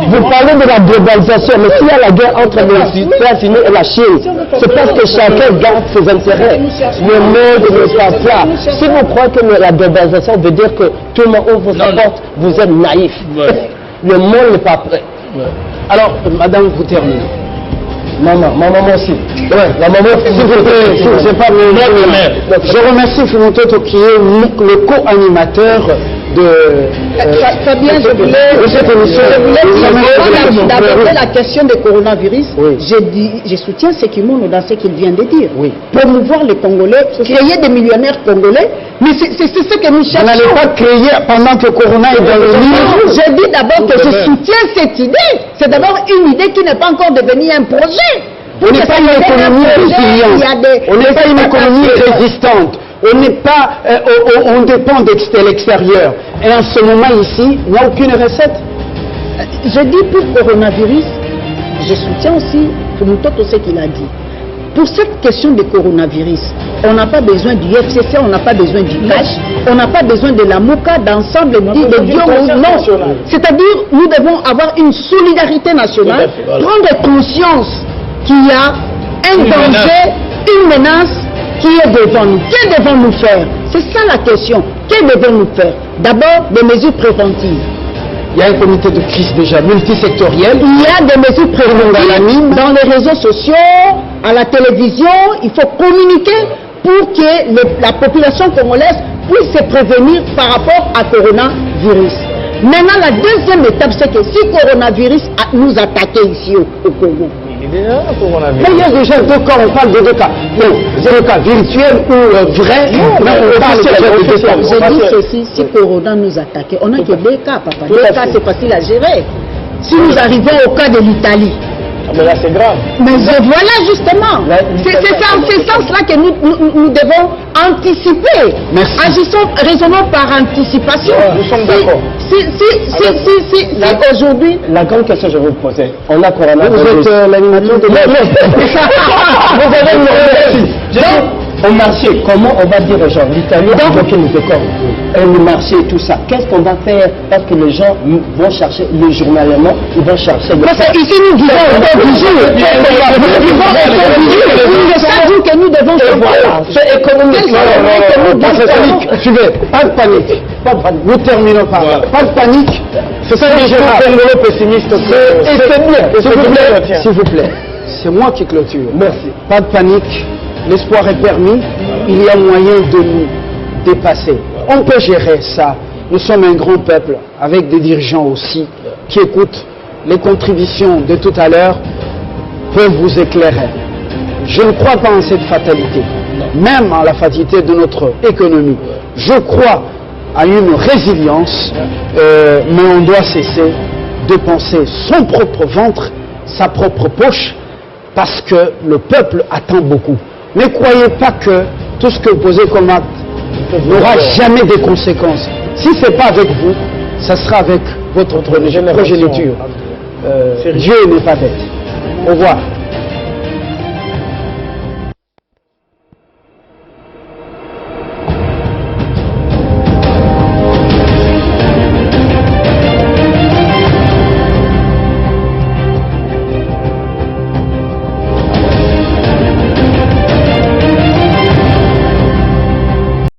Vous parlez de la globalisation, mais s'il y a la guerre entre les États-Unis et la Chine, c'est parce que chacun garde ses intérêts. Le monde n'est pas là. Si vous croyez que la globalisation veut dire que tout le monde ouvre sa porte, vous êtes naïf. Le monde n'est pas prêt. Alors, madame, vous terminez. Maman aussi. Ouais, la maman, s'il vous plaît, c'est pas je remercie Fumototo qui est le co-animateur de Fabien, je voulais d'aborder la question du coronavirus. Oui. Je soutiens ce Kimono dans ce qu'il vient de dire. Oui. Promouvoir les Congolais, créer des millionnaires congolais, mais c'est ce que nous cherchons. Vous n'allez pas créer pendant que Corona est dans le livre. Je dis d'abord que je soutiens cette idée. C'est d'abord une idée qui n'est pas encore devenue un projet. On n'est pas une économie résiliente. On n'est pas une économie résistante. On n'est pas, on dépend de l'extérieur. Et en ce moment ici, il n'y a aucune recette. Je dis pour le coronavirus, je soutiens aussi Fumototo ce qu'il a dit. Pour cette question de coronavirus, on n'a pas besoin du FCC, on n'a pas besoin du cash, on n'a pas besoin de la MOCA, d'ensemble de Dieu. Non, c'est-à-dire nous devons avoir une solidarité nationale, prendre conscience qu'il y a un danger, une menace qui est devant nous. Que devons-nous faire? C'est ça la question. Que devons-nous faire? D'abord, des mesures préventives. Il y a un comité de crise déjà multisectoriel. Il y a des mesures préventives dans les réseaux sociaux, à la télévision. Il faut communiquer pour que la population congolaise puisse se prévenir par rapport à coronavirus. Maintenant, la deuxième étape, c'est que si coronavirus nous attaquait ici au Congo, mais il y a déjà deux cas, on parle de deux cas. Non, c'est le cas virtuel ou vrai. Non, on parle de deux cas. Je dis ceci, si Corona nous attaquait, on n'a que deux cas, papa. Deux cas, c'est facile à gérer. Si nous arrivons au cas de l'Italie, mais là c'est grave. Mais voilà justement, c'est en ce sens-là que nous devons anticiper. Merci. Agissons, raisonnons par anticipation. Nous sommes d'accord. Si aujourd'hui... La grande question que je vais vous poser, on a coronavirus. Vous êtes l'animateur de Vous avez une au marché, comment on va dire aux gens, l'Italie a bloqué les écoles, et le marché et tout ça, qu'est-ce qu'on va faire? Parce que les gens vont chercher, le journalièrement, ils vont chercher... Ici nous disons que nous devons faire. C'est économique. Suivez, pas de panique. Nous terminons par là. Pas de panique. C'est ça les gens pessimistes. Et c'est bien, s'il vous plaît. C'est moi qui clôture. Merci. Pas de panique. L'espoir est permis, il y a moyen de nous dépasser. On peut gérer ça. Nous sommes un grand peuple, avec des dirigeants aussi, qui écoutent. Les contributions de tout à l'heure peuvent vous éclairer. Je ne crois pas en cette fatalité. même à la fatalité de notre économie. Je crois à une résilience, mais on doit cesser de penser son propre ventre, sa propre poche, parce que le peuple attend beaucoup. Ne croyez pas que tout ce que vous posez comme acte n'aura jamais des conséquences. Si ce n'est pas avec vous, ça sera avec votre progéniture. Dieu n'est pas bête. Au revoir.